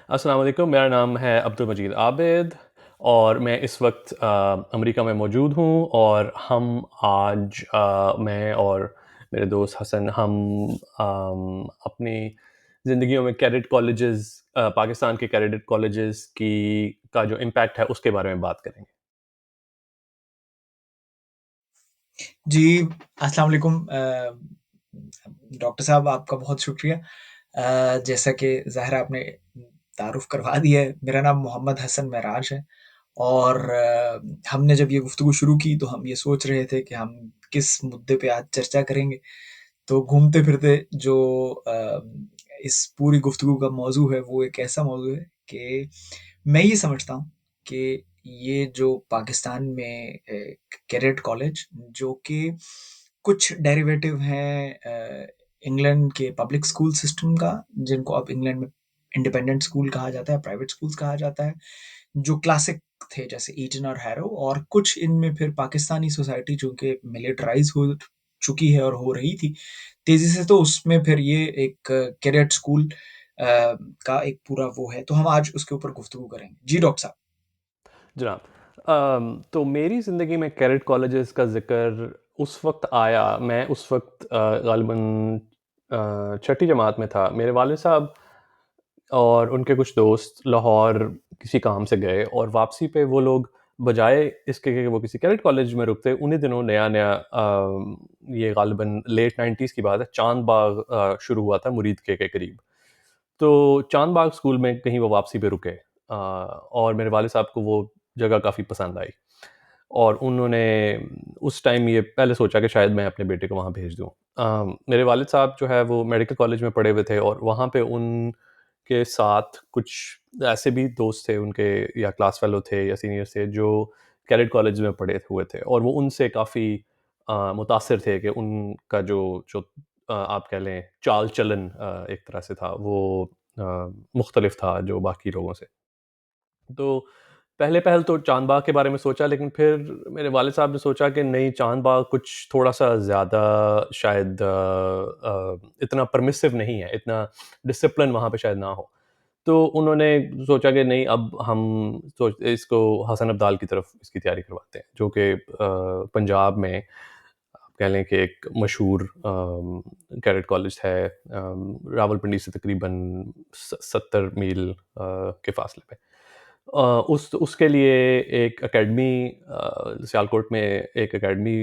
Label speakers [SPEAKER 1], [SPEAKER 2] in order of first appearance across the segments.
[SPEAKER 1] अस्सलाम वालेकुम, मेरा नाम है अब्दुल मजीद आबिद और मैं इस वक्त अमेरिका में मौजूद हूँ और हम आज मैं और मेरे दोस्त हसन हम अपनी ज़िंदगियों में कैडेट कॉलेजेस पाकिस्तान के कैडेट कॉलेजेस की का जो इम्पैक्ट है उसके बारे में बात करेंगे।
[SPEAKER 2] जी, अस्सलाम वालेकुम डॉक्टर साहब आपका बहुत शुक्रिया। जैसा कि ज़ाहिर आपने तारुफ़ करवा दिया है, मेरा नाम मोहम्मद हसन महराज है और हमने जब ये गुफ्तगू शुरू की तो हम ये सोच रहे थे कि हम किस मुद्दे पे आज चर्चा करेंगे। तो घूमते-फिरते जो इस पूरी गुफ्तगू का मौज़ू है वो एक ऐसा मौज़ू है कि मैं ये समझता हूँ कि ये जो पाकिस्तान में कैडेट कॉलेज जो कि कुछ डेरिवेटिव हैं इंग्लैंड के पब्लिक स्कूल सिस्टम का, जिनको अब इंग्लैंड में इंडिपेंडेंट स्कूल कहा जाता है, प्राइवेट स्कूल्स कहा जाता है, जो क्लासिक थे जैसे ईटन और हैरो, और कुछ इनमें फिर पाकिस्तानी सोसाइटी चूँकि मिलिटराइज़ हो चुकी है और हो रही थी तेज़ी से, तो उसमें फिर ये एक कैडेट स्कूल का एक पूरा वो है, तो हम आज उसके ऊपर गुफ्तगू करेंगे। जी डॉक्टर साहब।
[SPEAKER 1] जनाब, तो मेरी ज़िंदगी में कैडेट कॉलेजेस का ज़िक्र उस वक्त आया, मैं उस वक्त ग़ालिबन छठी जमात में था। मेरे वालिद साहब और उनके कुछ दोस्त लाहौर किसी काम से गए और वापसी पे वो लोग बजाय इसके कि वो किसी कैडेट कॉलेज में रुकते, उन्हीं दिनों नया-नया ये ग़ालिबन लेट 90s की बात है, चांद बाग शुरू हुआ था मुरीद के करीब। तो चांद बाग स्कूल में कहीं वो वापसी पे रुके और मेरे वालिद साहब को वो जगह काफ़ी पसंद आई और उन्होंने उस टाइम ये पहले सोचा कि शायद मैं अपने बेटे को वहाँ भेज दूँ। मेरे वालिद साहब जो है वो मेडिकल कॉलेज में पढ़े हुए थे और वहाँ पे उनके साथ कुछ ऐसे भी दोस्त थे उनके या क्लास फेलो थे या सीनियर्स थे जो कैडेट कॉलेज में पढ़े हुए थे और वो उनसे काफ़ी मुतासिर थे कि उनका जो जो आप कह लें चाल-चलन एक तरह से था वो मुख्तलिफ था जो बाकी लोगों से। तो पहले पहल तो चाँद बाग के बारे में सोचा लेकिन फिर मेरे वालिद साहब ने सोचा कि नहीं चाँद बाग कुछ थोड़ा-सा ज़्यादा शायद इतना परमिसिव नहीं है, इतना डिसिप्लिन वहाँ पे शायद ना हो। तो उन्होंने सोचा कि नहीं अब हम सोच इसको हसन अब्दाल की तरफ इसकी तैयारी करवाते हैं, जो कि पंजाब में आप कह लें कि एक मशहूर कैडेट कॉलेज है रावलपिंडी से तकरीबन 70 मील के फ़ासले पे। उस उसके लिए एक अकेडमी सियालकोट में एक अकेडमी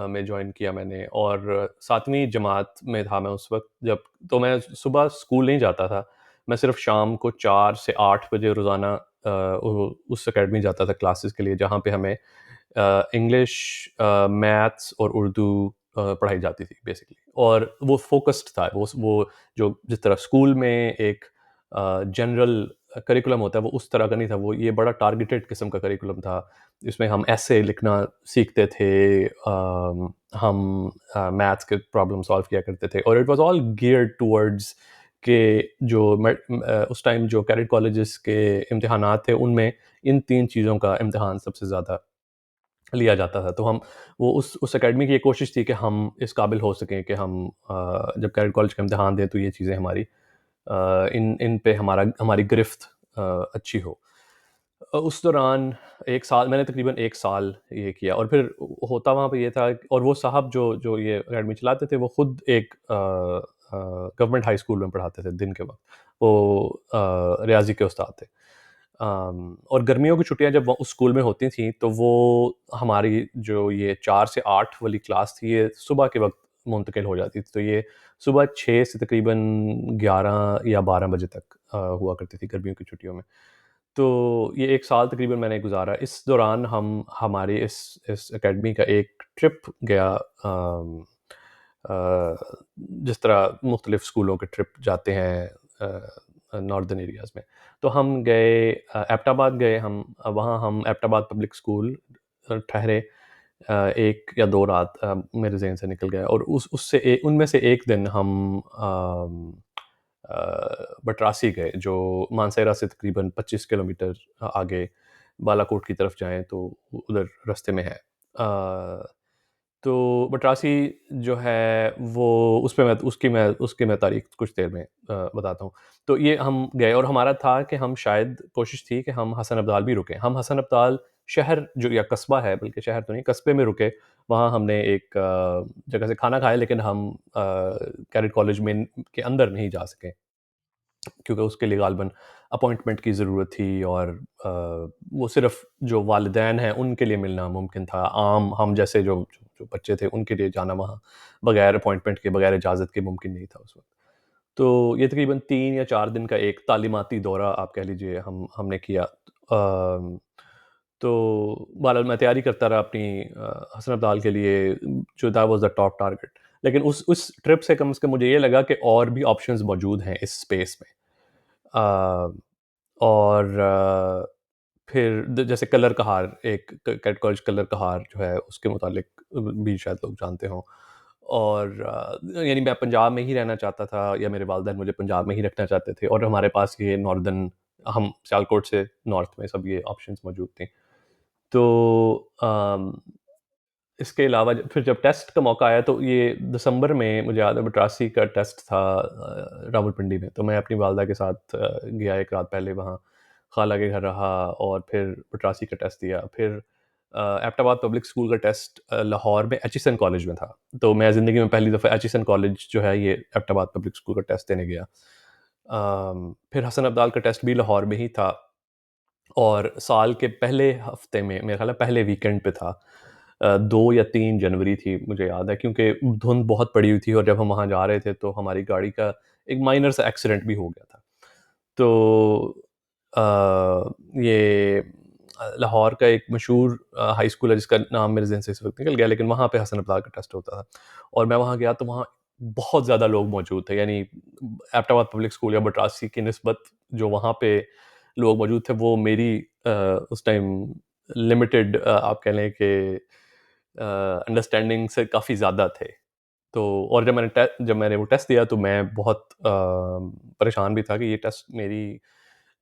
[SPEAKER 1] में जॉइन किया मैंने और 7वीं जमात में था मैं उस वक़्त जब तो मैं सुबह स्कूल नहीं जाता था। मैं सिर्फ़ शाम को 4 से 8 बजे रोज़ाना उस अकेडमी जाता था क्लासेस के लिए जहाँ पे हमें इंग्लिश मैथ्स और उर्दू पढ़ाई जाती थी बेसिकली और वो फ़ोकस्ड था। वो जो जिस तरह स्कूल में एक जनरल करिकुलम होता है वो उस तरह का नहीं था, वो ये बड़ा टारगेटेड किस्म का करिकुलम था। इसमें हम एसे लिखना सीखते थे हम मैथ्स के प्रॉब्लम सॉल्व किया करते थे और it was all geared towards के उस टाइम जो कैडेट कॉलेजेस के इम्तिहानात थे उनमें इन 3 चीज़ों का इम्तिहान सबसे ज़्यादा लिया जाता था। तो हम वो उस अकेडमी की ये कोशिश थी कि हम इस काबिल हो सकें कि हम जब कैडेट कॉलेज का इम्तिहान दें तो ये चीज़ें हमारी इन इन पे हमारी गिरफ्त अच्छी हो। उस दौरान 1 साल मैंने तकरीबन 1 साल ये किया और फिर होता वहाँ पे ये था और वो साहब जो जो ये अकेडमी चलाते थे वो खुद एक गवर्नमेंट हाई स्कूल में पढ़ाते थे दिन के वक़्त। वो रियाज़ी के उस्ताद थे। और गर्मियों की छुट्टियाँ जब उस स्कूल में होती थीं तो वो हमारी जो ये 4 से 8 वाली क्लास थी ये सुबह के वक़्त मुंतकिल हो जाती थी। तो ये सुबह 6 से तकरीबन 11 या 12 बजे तक हुआ करती थी गर्मियों की छुट्टियों में। तो ये 1 साल तकरीबन मैंने गुज़ारा। इस दौरान हम हमारी इस अकेडमी का एक ट्रिप गया जिस तरह मुख्तलिफ़ स्कूलों के ट्रिप जाते हैं नॉर्दर्न एरियाज़ में। तो हम गए एबटाबाद गए हम वहाँ हम एबटाबाद पब्लिक स्कूल ठहरे 1 या 2 रात मेरे ज़हन से निकल गया और उनमें से एक दिन हम बटरासी गए जो मानसेरा से तकरीबन 25 किलोमीटर आगे बालाकोट की तरफ जाएँ तो उधर रास्ते में है। तो बटरासी जो है वो उसकी मैं तारीख़ कुछ देर में बताता हूँ। तो ये हम गए और हमारा था कि हम शायद कोशिश थी कि हम हसन अब्दाल भी रुकें। हम हसन अब्दाल शहर जो या कस्बा है, बल्कि शहर तो नहीं, कस्बे में रुके। वहाँ हमने एक जगह से खाना खाया, लेकिन हम कैडेट कॉलेज में के अंदर नहीं जा सके। क्योंकि उसके लिए ग़ालिबन अपॉइंटमेंट की ज़रूरत थी और वो सिर्फ़ जो वालिदैन हैं उनके लिए मिलना मुमकिन था। आम हम जैसे जो बच्चे थे उनके लिए जाना वहाँ बगैर अपॉइंटमेंट के, बगैर इजाज़त के मुमकिन नहीं था उस वक़्त। तो ये तकरीबन 3 या 4 दिन का एक तालीमाती दौरा आप कह लीजिए हमने किया। तो बहरहाल मैं तैयारी करता रहा अपनी हसन अब्दाल के लिए, जो that was the top target. लेकिन उस ट्रिप से कम मुझे ये लगा कि और भी ऑप्शंस मौजूद हैं इस स्पेस में। अ, और फिर जैसे कलर कहार, एक कैट कॉलेज कलर कहार जो है उसके मुतालिक भी शायद लोग जानते हों। और यानी मैं पंजाब में ही रहना चाहता था, या मेरे वालिदैन मुझे पंजाब में ही रखना चाहते थे, और हमारे पास ये नॉर्दर्न, हम सियालकोट से नॉर्थ में सब ये ऑप्शंस मौजूद थे। तो अम, इसके अलावा फिर जब टेस्ट का मौका आया, तो ये दिसंबर में मुझे याद है बटरासी का टेस्ट था रावलपिंडी में। तो मैं अपनी वालदा के साथ गया एक रात पहले वहाँ, खाला के घर रहा और फिर बटरासी का टेस्ट दिया। फिर एबटाबाद पब्लिक स्कूल का टेस्ट लाहौर में एचिसन कॉलेज में था। तो मैं ज़िंदगी में पहली दफ़ा एचिसन कॉलेज जो है ये एबटाबाद पब्लिक स्कूल का टेस्ट देने गया। फिर हसन अब्दाल का टेस्ट भी लाहौर में ही था, और साल के पहले हफ्ते में, मेरा ख़्याल है पहले वीकेंड पे था। 2 या 3 जनवरी थी मुझे याद है, क्योंकि धुंध बहुत पड़ी हुई थी और जब हम वहाँ जा रहे थे तो हमारी गाड़ी का एक माइनर सा एक्सीडेंट भी हो गया था। तो ये लाहौर का एक मशहूर हाई स्कूल है जिसका नाम मेरे ज़हन से इस वक़्त निकल गया, लेकिन वहाँ पे हसन अब्दाल का टेस्ट होता था। और मैं वहाँ गया तो वहाँ बहुत ज़्यादा लोग मौजूद थे, यानी एबटाबाद पब्लिक स्कूल या बटरासी की निस्बत जो वहाँ पे लोग मौजूद थे वो मेरी उस टाइम लिमिटेड आप कह लें कि अंडरस्टैंडिंग से काफ़ी ज़्यादा थे। तो और जब मैंने वो टेस्ट दिया तो मैं बहुत परेशान भी था कि ये टेस्ट मेरी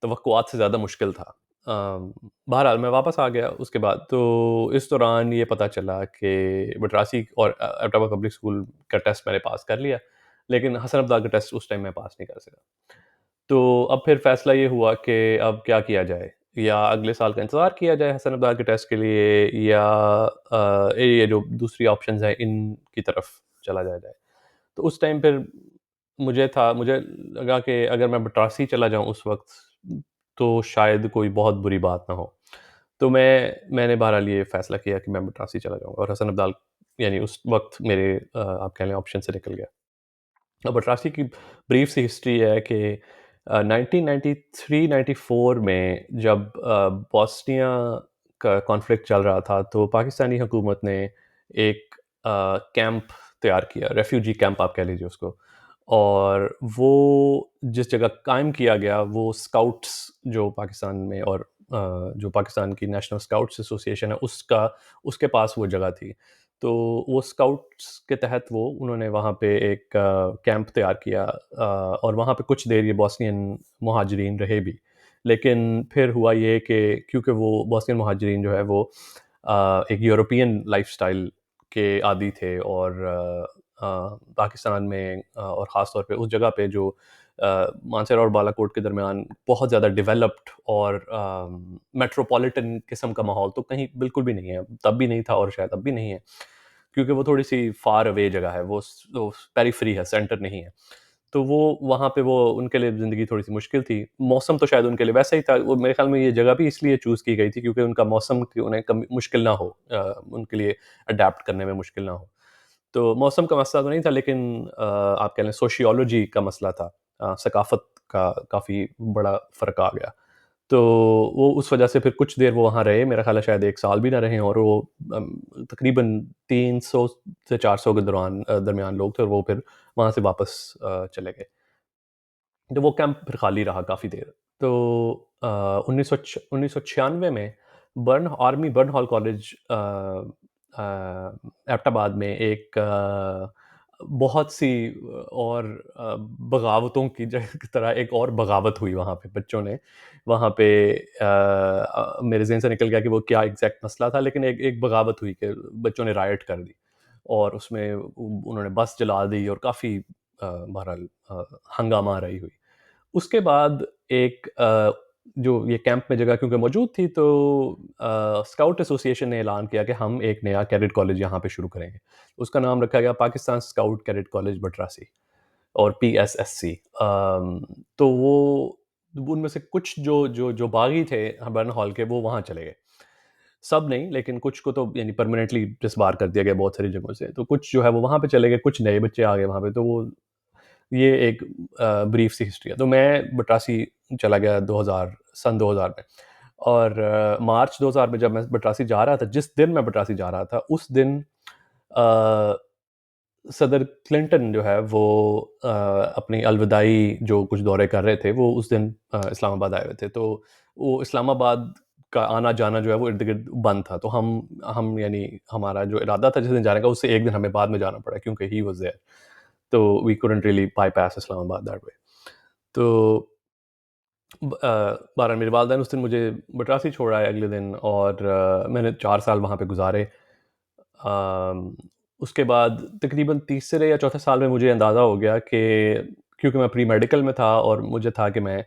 [SPEAKER 1] तवक्कुआत से ज़्यादा मुश्किल था। बहरहाल मैं वापस आ गया उसके बाद। तो इस दौरान ये पता चला कि बटरासी और एबटाबाद पब्लिक स्कूल का टेस्ट मैंने पास कर लिया, लेकिन हसन अब्दाल का टेस्ट उस टाइम मैं पास नहीं कर सका। तो अब फिर फ़ैसला ये हुआ कि अब क्या किया जाए? या अगले साल का इंतज़ार किया जाए हसन अब्दाल के टेस्ट के लिए, या ये जो दूसरी ऑप्शंस हैं इनकी तरफ चला जाया जाए। तो उस टाइम फिर मुझे लगा कि अगर मैं बटरासी चला जाऊँ उस वक़्त, तो शायद कोई बहुत बुरी बात ना हो। तो मैंने बहरहाल ये फ़ैसला किया कि मैं बटरासी चला जाऊँगा, और हसन अब्दाल यानी उस वक़्त मेरे आप कह लें ऑप्शन से निकल गया। बटरासी की ब्रीफ सी हिस्ट्री है कि 1993-94 में जब बॉस्निया का कॉन्फ्लिक्ट चल रहा था, तो पाकिस्तानी हुकूमत ने एक कैंप तैयार किया, रेफ्यूजी कैंप आप कह लीजिए उसको। और वो जिस जगह कायम किया गया, वो स्काउट्स जो पाकिस्तान में, और जो पाकिस्तान की नेशनल स्काउट्स एसोसिएशन है उसके पास वो जगह थी। तो वो स्काउट्स के तहत उन्होंने वहाँ पे एक कैंप तैयार किया, और वहाँ पे कुछ देर ये बॉस्नियन मुहाजिरीन रहे भी। लेकिन फिर हुआ ये कि क्योंकि वो बॉस्नियन मुहाजिरीन जो है वो एक यूरोपियन लाइफ़स्टाइल के आदी थे, और पाकिस्तान में और ख़ास तौर पे उस जगह पे जो मानसर और बालाकोट के दरमियान बहुत ज़्यादा डेवलप्ड और मेट्रोपॉलिटन किस्म का माहौल तो कहीं बिल्कुल भी नहीं है। तब भी नहीं था और शायद अब भी नहीं है, क्योंकि वो थोड़ी-सी फार अवे जगह है, वो पेरिफेरी है, सेंटर नहीं है। तो वो वहाँ पे वो उनके लिए ज़िंदगी थोड़ी-सी मुश्किल थी। मौसम तो शायद उनके लिए वैसा ही था। वो मेरे ख़्याल में ये जगह भी इसलिए चूज़ की गई थी क्योंकि उनका मौसम कि उन्हें कम मुश्किल ना हो, उनके लिए अडैप्ट करने में मुश्किल ना हो। तो मौसम का मसला तो नहीं था, लेकिन आप कह लें सोशियोलॉजी का मसला था। सकाफ़त का काफ़ी बड़ा फ़र्क आ गया। तो वो उस वजह से फिर कुछ देर वो वहाँ रहे, मेरा ख़्याल है शायद 1 साल भी ना रहे, और वो अम, तकरीबन 300 से 400 के दरमियान लोग थे, और वो फिर वहाँ से वापस चले गए। तो वो कैंप फिर खाली रहा काफ़ी देर। तो 1996 में बर्न हॉल कॉलेज एबटाबाद में एक बहुत-सी और बगावतों की की तरह एक और बगावत हुई वहाँ पे बच्चों ने। वहाँ पे मेरे ज़हन से निकल गया कि वो क्या एग्ज़ैक्ट मसला था, लेकिन एक एक बगावत हुई कि बच्चों ने रायट कर दी। और उसमें उन्होंने बस जला दी और काफ़ी बहरहाल हंगामा रही हुई। उसके बाद एक जो ये कैंप में जगह क्योंकि मौजूद थी तो स्काउट एसोसिएशन ने ऐलान किया कि हम एक नया कैडेट कॉलेज यहाँ पे शुरू करेंगे। उसका नाम रखा गया Pakistan scout cadet college Batrasi और पीएसएससी। तो वो उनमें से कुछ जो जो जो बागी थे बर्न हॉल के वो वहाँ चले गए। सब नहीं लेकिन कुछ को तो यानी परमानेंटली डिसबार कर दिया गया बहुत सारी जगहों से। तो कुछ जो है वो वहाँ पे चले गए, कुछ नए बच्चे आ गए वहाँ पे। तो वो ये एक ब्रीफ सी हिस्ट्री है। तो मैं बटरासी चला गया 2000 सन 2000 में और मार्च 2000 में जब मैं बटरासी जा रहा था, जिस दिन मैं बटरासी जा रहा था उस दिन अ, सदर क्लिंटन जो है वो अपनी अलविदाई जो कुछ दौरे कर रहे थे वो उस दिन इस्लामाबाद आए हुए थे। तो वो इस्लामाबाद का आना जाना जो है वो इर्द गिर्द बंद था। तो हम यानी हमारा जो इरादा था जिस दिन जाने का उससे एक दिन हमें बाद में जाना पड़ा क्योंकि ही वॉज देयर। तो we couldn't really bypass Islamabad that way. तो बहरहाल मेरे वालिदैन उस दिन मुझे बटरासी छोड़ आए अगले दिन और मैंने 4 साल वहाँ पे गुज़ारे। अम, उसके बाद तकरीबन तीसरे या चौथे साल में मुझे अंदाज़ा हो गया कि क्योंकि मैं प्री मेडिकल में था और मुझे था कि मैं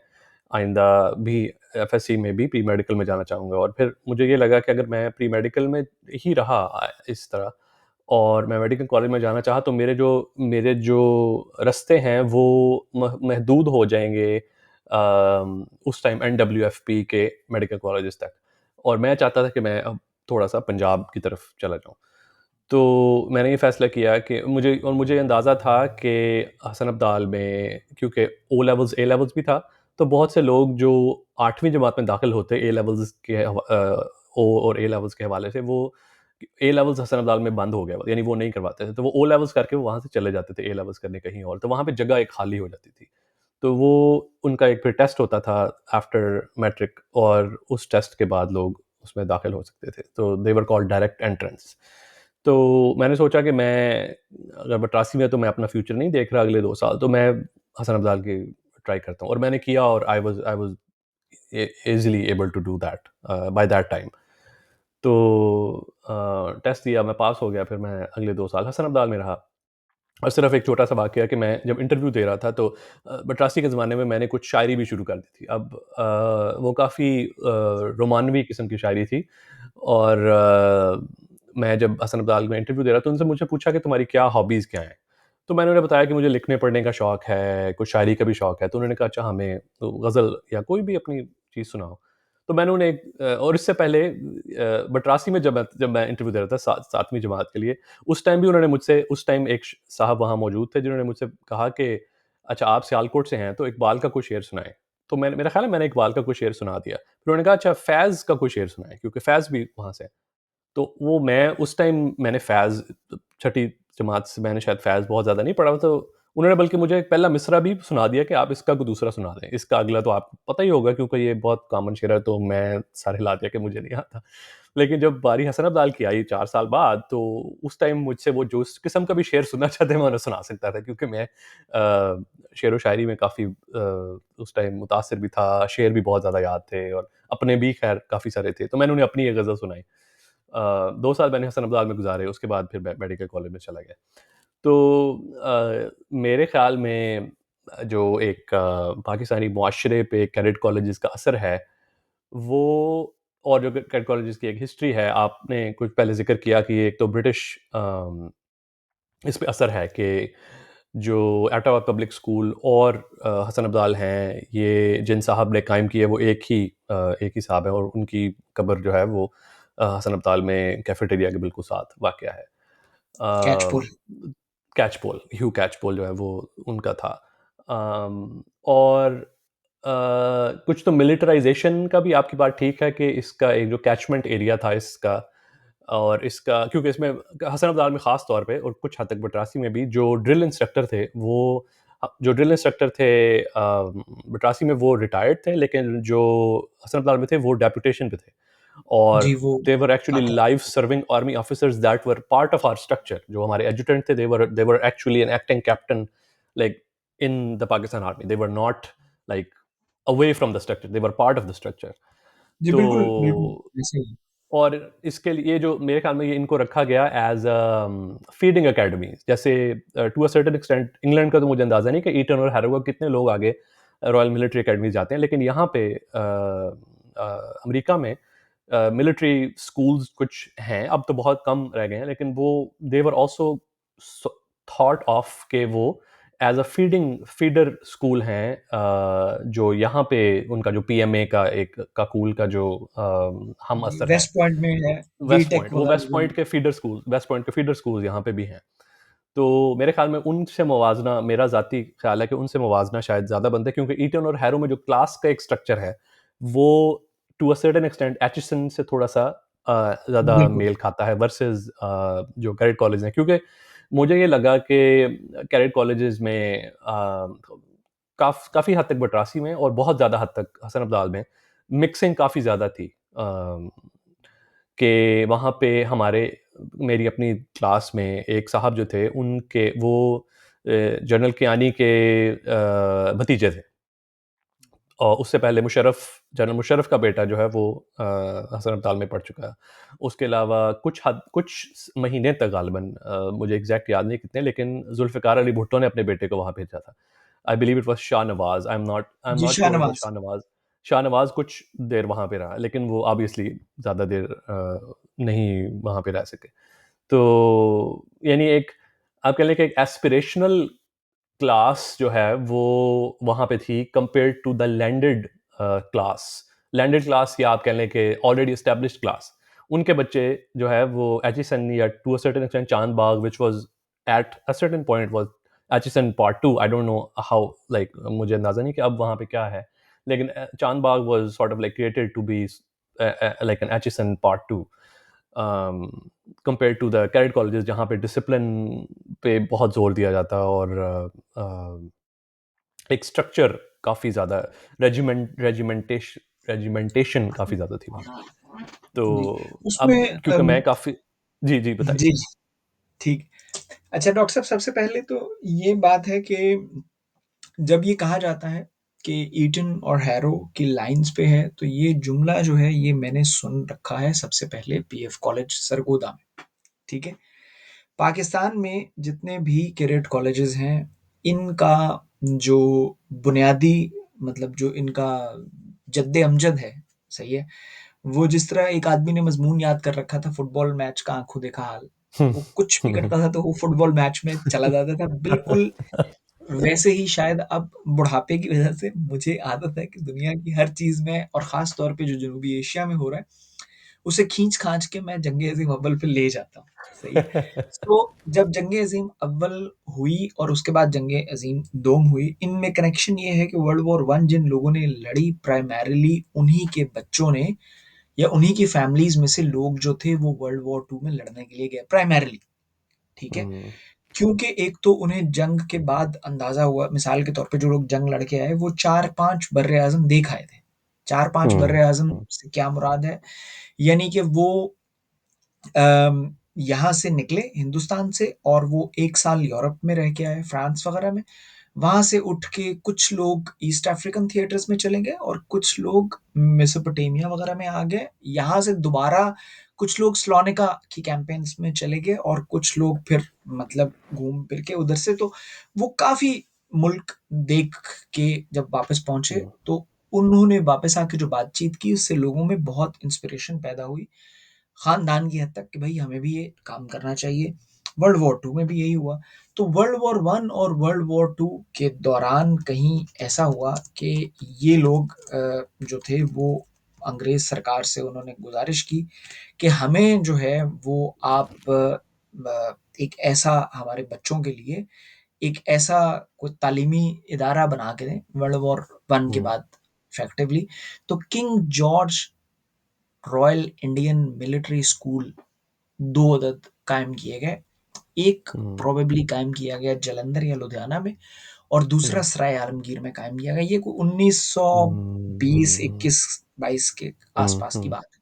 [SPEAKER 1] आइंदा भी एफएससी में भी प्री मेडिकल में जाना चाहूँगा और फिर मुझे ये लगा कि अगर मैं प्री मेडिकल में ही रहा इस तरह और मैं मेडिकल कॉलेज में जाना चाहा तो मेरे जो रास्ते हैं वो महदूद हो जाएंगे उस टाइम एनडब्ल्यूएफपी के मेडिकल कॉलेजेस तक। और मैं चाहता था कि मैं अब थोड़ा सा पंजाब की तरफ चला जाऊँ। तो मैंने ये फ़ैसला किया कि मुझे अंदाज़ा था कि हसन अब्दाल में क्योंकि ओ लेवल्स ए लेवल्स भी था, तो बहुत से लोग जो 8वीं जमात में दाखिल होते ए लेवल्स के ओ और ए लेवल्स के हवाले से वो ए लेवल्स हसन अब्दाल में बंद हो गया, यानी वो नहीं करवाते थे। तो वो ओ लेवल्स करके वो वहाँ से चले जाते थे ए लेवल्स करने कहीं और, तो वहाँ पे जगह एक खाली हो जाती थी। तो वो उनका एक फिर टेस्ट होता था आफ्टर मैट्रिक और उस टेस्ट के बाद लोग उसमें दाखिल हो सकते थे। तो दे वर कॉल्ड डायरेक्ट एंट्रेंस। तो मैंने सोचा कि मैं अगर बटरासी में तो मैं अपना फ्यूचर नहीं देख रहा अगले 2 साल, तो मैं हसन अब्दाल की ट्राई करता हूँ और मैंने किया और I was easily able to do that by that time. तो टेस्ट दिया, मैं पास हो गया, फिर मैं अगले 2 साल हसन अब्दाल में रहा। और सिर्फ़ एक छोटा-सा वाक़या कि मैं जब इंटरव्यू दे रहा था तो बटरासी के ज़माने में मैंने कुछ शायरी भी शुरू कर दी थी। अब वो काफ़ी रोमानवी किस्म की शायरी थी और मैं जब हसन अब्दाल में इंटरव्यू दे रहा था तो उनसे मुझे पूछा कि तुम्हारी क्या हॉबीज़ क्या हैं? तो मैंने उन्हें बताया कि मुझे लिखने-पढ़ने का शौक है, कुछ शायरी का भी शौक है। तो उन्होंने कहा अच्छा हमें तो गज़ल या कोई भी अपनी चीज़ सुनाओ। तो मैंने उन्हें और इससे पहले बटरासी में जब मैं इंटरव्यू दे रहा था 7वीं जमात के लिए, उस टाइम भी उन्होंने मुझसे उस टाइम एक साहब वहाँ मौजूद थे जिन्होंने मुझसे कहा कि अच्छा आप सियालकोट से हैं तो इकबाल का कोई शेर सुनाएँ। तो मेरा ख़्याल है मैंने इकबाल का कोई शेर सुना दिया। फिर उन्होंने कहा अच्छा फैज़ का कोई शेर सुनाएँ क्योंकि फैज़ भी वहाँ से है। तो वो मैं उस टाइम मैंने फैज़ छठी जमात से मैंने शायद फैज़ बहुत ज़्यादा नहीं पढ़ा तो उन्होंने बल्कि मुझे एक पहला मिसरा भी सुना दिया कि आप इसका कोई दूसरा सुना दें। इसका अगला तो आपको पता ही होगा क्योंकि ये बहुत कॉमन शेर है तो मैं सारे हिला दिया कि मुझे नहीं आता। लेकिन जब बारी हसन अब्दाल की आई 4 साल बाद तो उस टाइम मुझसे वो जो इस किस्म का भी शेर सुनना चाहते मैं उन्हें सुना सकता था क्योंकि मैं शेरो शायरी में काफ़ी उस टाइम मुतासिर भी था, शेर भी बहुत ज़्यादा याद थे और अपने भी ख़ैर काफ़ी सारे थे। तो मैंने उन्हें अपनी एक गज़ल सुनाई। 2 साल मैंने हसन अब्दाल में गुज़ारे, उसके बाद फिर मेडिकल कॉलेज में चला गया। तो मेरे ख़्याल में जो एक पाकिस्तानी मुआशरे पे कैडेट कॉलेजेस का असर है, वो और जो कैडेट कॉलेजेस की एक हिस्ट्री है, आपने कुछ पहले ज़िक्र किया कि एक तो ब्रिटिश इस पे असर है कि जो एटावा पब्लिक स्कूल और हसन अब्दाल हैं, ये जिन साहब ने कायम किए वो एक ही साहब हैं और उनकी कब्र जो है वो हसन अब्दाल में कैफेटेरिया के बिल्कुल साथ वाक़या है।
[SPEAKER 2] कैचपोल।
[SPEAKER 1] कैचपोल, ह्यू कैचपोल जो है वो उनका था। और कुछ तो मिलिटराइज़ेशन का भी आपकी बात ठीक है कि इसका एक जो कैचमेंट एरिया था इसका और इसका क्योंकि इसमें हसन अब्दाल में ख़ास तौर पे और कुछ हद तक बटरासी में भी जो ड्रिल इंस्ट्रक्टर थे वो जो ड्रिल इंस्ट्रक्टर थे बटरासी में वो रिटायर्ड थे लेकिन जो हसन अब्दाल में थे वो डेपुटेशन पे थे। और
[SPEAKER 2] जी, वो
[SPEAKER 1] they were actually
[SPEAKER 2] आता
[SPEAKER 1] live serving army officers that were part of our structure जो हमारे adjutant थे they were actually an acting captain like in the Pakistan army they were not like away from the structure they were part of the structure
[SPEAKER 2] जी,
[SPEAKER 1] तो
[SPEAKER 2] बिल्कुल, बिल्कुल, ऐसे ही।
[SPEAKER 1] और इसके लिए जो मेरे ख्याल में ये इनको रखा गया एज फीडिंग अकेडमी, जैसे to a certain extent England का तो मुझे अंदाज़ा नहीं कि ईटन और हैरो का कितने लोग आगे रॉयल मिलिट्री अकेडमी जाते हैं, लेकिन यहाँ पे अमेरिका में मिलिट्री स्कूल्स कुछ हैं, अब तो बहुत कम रह गए हैं, लेकिन वो देवर ऑल्सो थॉट ऑफ के वो एज अ फीडर स्कूल हैं, जो यहाँ पे उनका जो पीएमए का एक का कूल का जो हम
[SPEAKER 2] जी,
[SPEAKER 1] असर है,
[SPEAKER 2] वेस्ट पॉइंट में है,
[SPEAKER 1] वेस्ट
[SPEAKER 2] वीटेक
[SPEAKER 1] पॉइंट, वो
[SPEAKER 2] वगैरह जो।
[SPEAKER 1] वेस्ट पॉइंट के फीडर स्कूल यहाँ पे भी हैं। तो मेरे ख्याल में उनसे मुवाजना, मेरा ज़ाती ख्याल है कि उनसे मुवाजना शायद ज़्यादा बनता है, क्योंकि ईटन और हैरो में जो क्लास का एक स्ट्रक्चर है, वो to a certain extent Aitchison से थोड़ा सा ज़्यादा
[SPEAKER 2] बिल्कुल।
[SPEAKER 1] मेल खाता है वर्सेस जो कैरेट कॉलेज हैं, क्योंकि मुझे ये लगा कि कैरेट कॉलेजेस में काफ़ी हद तक बटरासी में और बहुत ज़्यादा हद तक हसन अब्दाल में मिक्सिंग काफ़ी ज़्यादा थी। कि वहाँ पे हमारे मेरी अपनी क्लास में एक साहब जो थे, उनके वो जनरल कियानी के भतीजे थे, और उससे पहले जनरल मुशर्रफ का बेटा जो है वो हसन अब्दाल में पढ़ चुका है। उसके अलावा कुछ महीने तक गालिबन, मुझे एग्जैक्ट याद नहीं कितने, लेकिन जुल्फ़िकार अली भुट्टो ने अपने बेटे को वहाँ भेजा था। I believe it was Shahnawaz, I am
[SPEAKER 2] जी,
[SPEAKER 1] not sure it was
[SPEAKER 2] Shahnawaz.
[SPEAKER 1] Shahnawaz. Shahnawaz कुछ देर वहाँ पे रहा, लेकिन वो ऑब्वियसली ज़्यादा देर नहीं वहाँ पे रह सके। तो यानी एक, आप कह लें कि एक एस्पिरेशनल क्लास जो है वो वहाँ पे थी compared to the class landed class, या आप कह लें कि ऑलरेडी एस्टेब्लिश्ड क्लास। उनके बच्चे जो है वो एचिसन या to a certain extent Chand Bagh, which was at a certain point was Aitchison part two, I don't know how, like मुझे अंदाजा नहीं कि अब वहाँ पे क्या है, लेकिन Chand Bagh was sort of like created to be like an Aitchison part two, compare to the cadet colleges जहाँ पे डिसिप्लिन पे बहुत जोर दिया जाता है, और एक स्ट्रक्चर काफ़ी ज़्यादा, रेजिमेंटेशन काफ़ी ज़्यादा थी वहाँ पे। तो
[SPEAKER 2] जी,
[SPEAKER 1] अब
[SPEAKER 2] उसमें
[SPEAKER 1] क्योंकि मैं काफ़ी, जी, जी, बताइए।
[SPEAKER 2] जी, जी, ठीक। अच्छा डॉक्टर साहब, सबसे पहले तो ये बात है कि जब ये कहा जाता है कि ईटन और हैरो की लाइन्स पे है, तो ये जुमला जो है ये मैंने सुन रखा है सबसे पहले पीएफ कॉलेज सरगोदा में, ठीक है? पाकिस्तान में जितने भी कैडेट कॉलेजेस हैं, इनका जो बुनियादी मतलब जो इनका जद्द-ए-अमजद है, सही है? वो जिस तरह एक आदमी ने मज़मून याद कर रखा था फुटबॉल मैच का आँखों देखा हाल, वो कुछ भी करता था तो वो फुटबॉल मैच में चला जाता था। बिल्कुल वैसे ही शायद अब बुढ़ापे की वज़ह से मुझे आदत है कि दुनिया की हर चीज़ में और ख़ास तौर पे जो जनूबी एशिया में हो रहा है, उसे खींच-खाच के मैं जंग-ए-अज़ीम अव्वल पे ले जाता हूँ, सही है? तो जब जंग-ए-अज़ीम अव्वल हुई और उसके बाद जंग-ए-अज़ीम दोम हुई, इनमें कनेक्शन ये है कि वर्ल्ड वॉर 1 जिन लोगों ने लड़ी प्राइमरीली उन्हीं के बच्चों ने या उन्हीं की फैमिलीज़ में से लोग जो थे वो वर्ल्ड वॉर 2 में लड़ने के लिए गए प्राइमरीली, ठीक है?
[SPEAKER 1] हुँ,
[SPEAKER 2] क्योंकि एक तो उन्हें जंग के बाद अंदाज़ा हुआ, मिसाल के तौर पे जो लोग जंग लड़ के आए, वो 4-5 बर्रे-आज़म देख आए थे। 4-5
[SPEAKER 1] हुँ,
[SPEAKER 2] बर्रे-आज़म
[SPEAKER 1] हुँ,
[SPEAKER 2] से क्या मुराद है? यानी कि वो यहाँ से निकले हिंदुस्तान से और वो 1 साल यूरोप में रह के आए, फ्रांस वगैरह में। वहाँ से उठ के कुछ लोग ईस्ट अफ्रीकन थिएटर्स में चले गए और कुछ लोग मेसोपोटामिया वगैरह में आ गए। यहाँ से दोबारा कुछ लोग स्लोनिका की कैम्पेन्स में चले गए और कुछ लोग फिर मतलब घूम फिर के उधर से, तो वो काफ़ी मुल्क देख के जब वापस पहुँचे,
[SPEAKER 1] हुँ,
[SPEAKER 2] तो उन्होंने वापस आके जो बातचीत की, उससे लोगों में बहुत इंस्पिरेशन पैदा हुई। ख़ानदान की हद तक कि भई हमें भी ये काम करना चाहिए। वर्ल्ड वॉर 2 में भी यही हुआ। तो वर्ल्ड वॉर 1 और वर्ल्ड वॉर 2 के दौरान कहीं ऐसा हुआ कि ये लोग जो थे वो अंग्रेज़ सरकार से उन्होंने गुज़ारिश की कि हमें जो है वो आप एक ऐसा हमारे बच्चों के लिए एक ऐसा कोई तालीमी इदारा बना के दें वर्ल्ड वॉर 1 के
[SPEAKER 1] हुँ,
[SPEAKER 2] बाद इफेक्टिवली। तो king George royal Indian military school 2 अदद कायम किए गए। एक
[SPEAKER 1] हुँ,
[SPEAKER 2] प्रोबेबली कायम किया गया जालंधर या लुधियाना में और दूसरा
[SPEAKER 1] हुँ,
[SPEAKER 2] सराय आलमगीर में कायम किया गया। ये कोई 1920,
[SPEAKER 1] हुँ,
[SPEAKER 2] 21, 22 के
[SPEAKER 1] हुँ,
[SPEAKER 2] आस-पास की
[SPEAKER 1] हुँ,
[SPEAKER 2] बात है।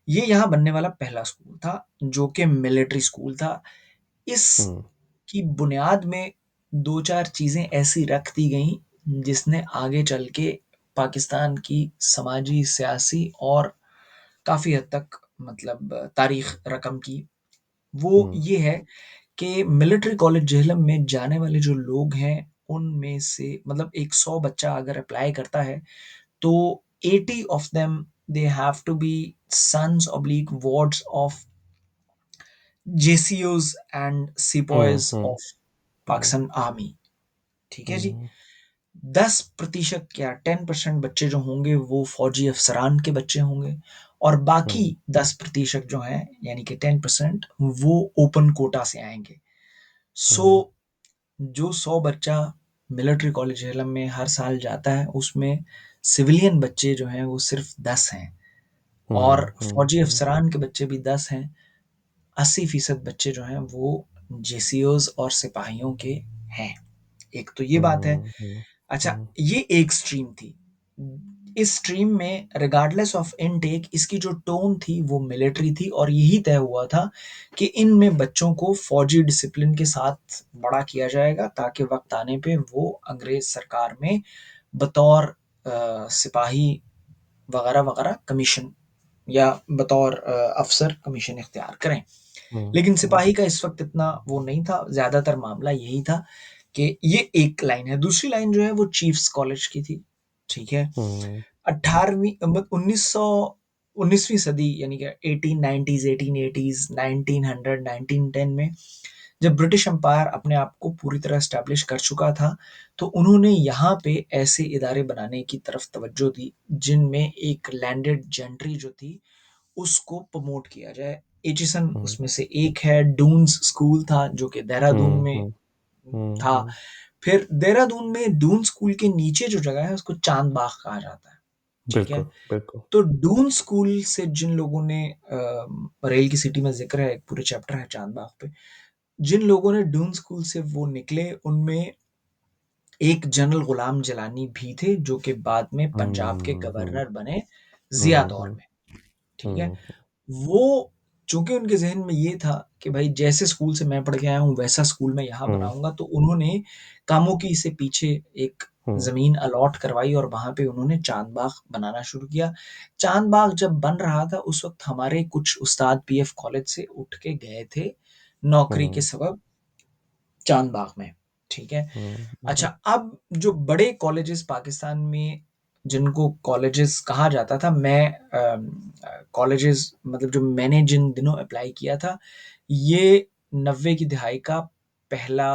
[SPEAKER 2] ये यहाँ बनने वाला पहला स्कूल था, जो कि मिलिट्री स्कूल था।
[SPEAKER 1] हुँ,
[SPEAKER 2] इसकी बुनियाद में 2-4 चीज़ें ऐसी रख दी गईं, जिसने आगे चल के पाकिस्तान की समाजी, सियासी और काफ़ी हद तक मतलब तारीख रकम की, वो
[SPEAKER 1] हुँ,
[SPEAKER 2] ये है कि मिलिट्री कॉलेज झेलम में जाने वाले जो लोग हैं, उनमें से मतलब एक 100 बच्चा अगर अप्लाई करता है, तो 80 of them they have to be sons oblique wards of जेसीओज and
[SPEAKER 1] hmm,
[SPEAKER 2] sepoys
[SPEAKER 1] hmm,
[SPEAKER 2] of
[SPEAKER 1] hmm,
[SPEAKER 2] Pakistan army. ठीक है जी।
[SPEAKER 1] हुँ,
[SPEAKER 2] 10% या 10% बच्चे जो होंगे वो फौजी अफसरान के बच्चे होंगे, और बाकी
[SPEAKER 1] हुँ,
[SPEAKER 2] 10% जो हैं यानी कि 10% वो ओपन कोटा से आएंगे। सो
[SPEAKER 1] हुँ,
[SPEAKER 2] जो 100 बच्चा मिलिट्री कॉलेज झेलम में हर साल जाता है, उसमें सिविलियन बच्चे जो हैं वो सिर्फ 10 हैं, और
[SPEAKER 1] हुँ, हुँ,
[SPEAKER 2] फौजी
[SPEAKER 1] हुँ,
[SPEAKER 2] अफसरान के बच्चे भी 10 हैं। 80% बच्चे जो हैं वो जेसीओज और सिपाहियों के हैं। एक तो ये बात है।
[SPEAKER 1] हुँ, हुँ,
[SPEAKER 2] अच्छा,
[SPEAKER 1] हुँ,
[SPEAKER 2] ये एक स्ट्रीम थी। इस स्ट्रीम में रिगार्डलेस ऑफ इनटेक इसकी जो टोन थी वो मिलिट्री थी, और यही तय हुआ था कि इनमें बच्चों को फौजी डिसिप्लिन के साथ बड़ा किया जाएगा, ताकि वक्त आने पे वो अंग्रेज सरकार में बतौर सिपाही वगैरह वगैरह कमीशन, या बतौर अफसर कमीशन इख्तियार करें।
[SPEAKER 1] हुँ,
[SPEAKER 2] लेकिन
[SPEAKER 1] हुँ,
[SPEAKER 2] सिपाही का इस वक्त इतना वो नहीं था, ज्यादातर मामला यही था कि ये एक लाइन है। दूसरी लाइन जो है वो चीफ्स कॉलेज की थी। ठीक है।
[SPEAKER 1] हुँ,
[SPEAKER 2] 18वीं 1919वीं सदी यानी कि 1890s 1880s 1900 1910 में जब ब्रिटिश एम्पायर अपने आप को पूरी तरह स्टैब्लिश कर चुका था, तो उन्होंने यहाँ पे ऐसे इदारे बनाने की तरफ तवज्जो दी जिनमें एक लैंडेड जेंट्री जो थी उसको प्रमोट किया जाए। एचिसन
[SPEAKER 1] हुँ,
[SPEAKER 2] उसमें से एक है। डून्स स्कूल था जो कि देहरादून
[SPEAKER 1] हुँ,
[SPEAKER 2] में
[SPEAKER 1] हुँ, हुँ,
[SPEAKER 2] था।
[SPEAKER 1] हुँ,
[SPEAKER 2] फिर देहरादून में दून स्कूल के नीचे जो जगह है उसको चांद बाग कहा जाता है। ठीक है।
[SPEAKER 1] बिल्कुल, बिल्कुल।
[SPEAKER 2] तो डून स्कूल से जिन लोगों ने रेल की सिटी में जिक्र है, एक पूरे चैप्टर है चांद बाग पे, जिन लोगों ने डून स्कूल से वो निकले उनमें एक जनरल गुलाम जलानी भी थे, जो कि बाद में पंजाब के
[SPEAKER 1] हुँ, हुँ,
[SPEAKER 2] गवर्नर बने जिया
[SPEAKER 1] हुँ,
[SPEAKER 2] दौर
[SPEAKER 1] हुँ,
[SPEAKER 2] में। ठीक है।
[SPEAKER 1] हुँ,
[SPEAKER 2] वो चूंकि उनके जहन में ये था कि भाई जैसे स्कूल से मैं पढ़ के आया हूँ वैसा स्कूल मैं यहाँ
[SPEAKER 1] हुँ,
[SPEAKER 2] बनाऊंगा, तो उन्होंने कामोकी से पीछे एक
[SPEAKER 1] हुँ,
[SPEAKER 2] जमीन अलॉट करवाई और वहां पे उन्होंने चांद बाग बनाना शुरू किया। चांद बाग जब बन रहा था उस वक्त हमारे कुछ उस्ताद पीएफ कॉलेज से उठ के गए थे नौकरी के
[SPEAKER 1] हुँ,
[SPEAKER 2] सबब चांद बाग में। ठीक है।
[SPEAKER 1] हुँ,
[SPEAKER 2] अच्छा,
[SPEAKER 1] हुँ,
[SPEAKER 2] अब जो बड़े कॉलेजेस पाकिस्तान में जिनको कॉलेजेस कहा जाता था, मैं कॉलेजेस मतलब जो मैंने जिन दिनों अप्लाई किया था, ये 90 की दिहाई का पहला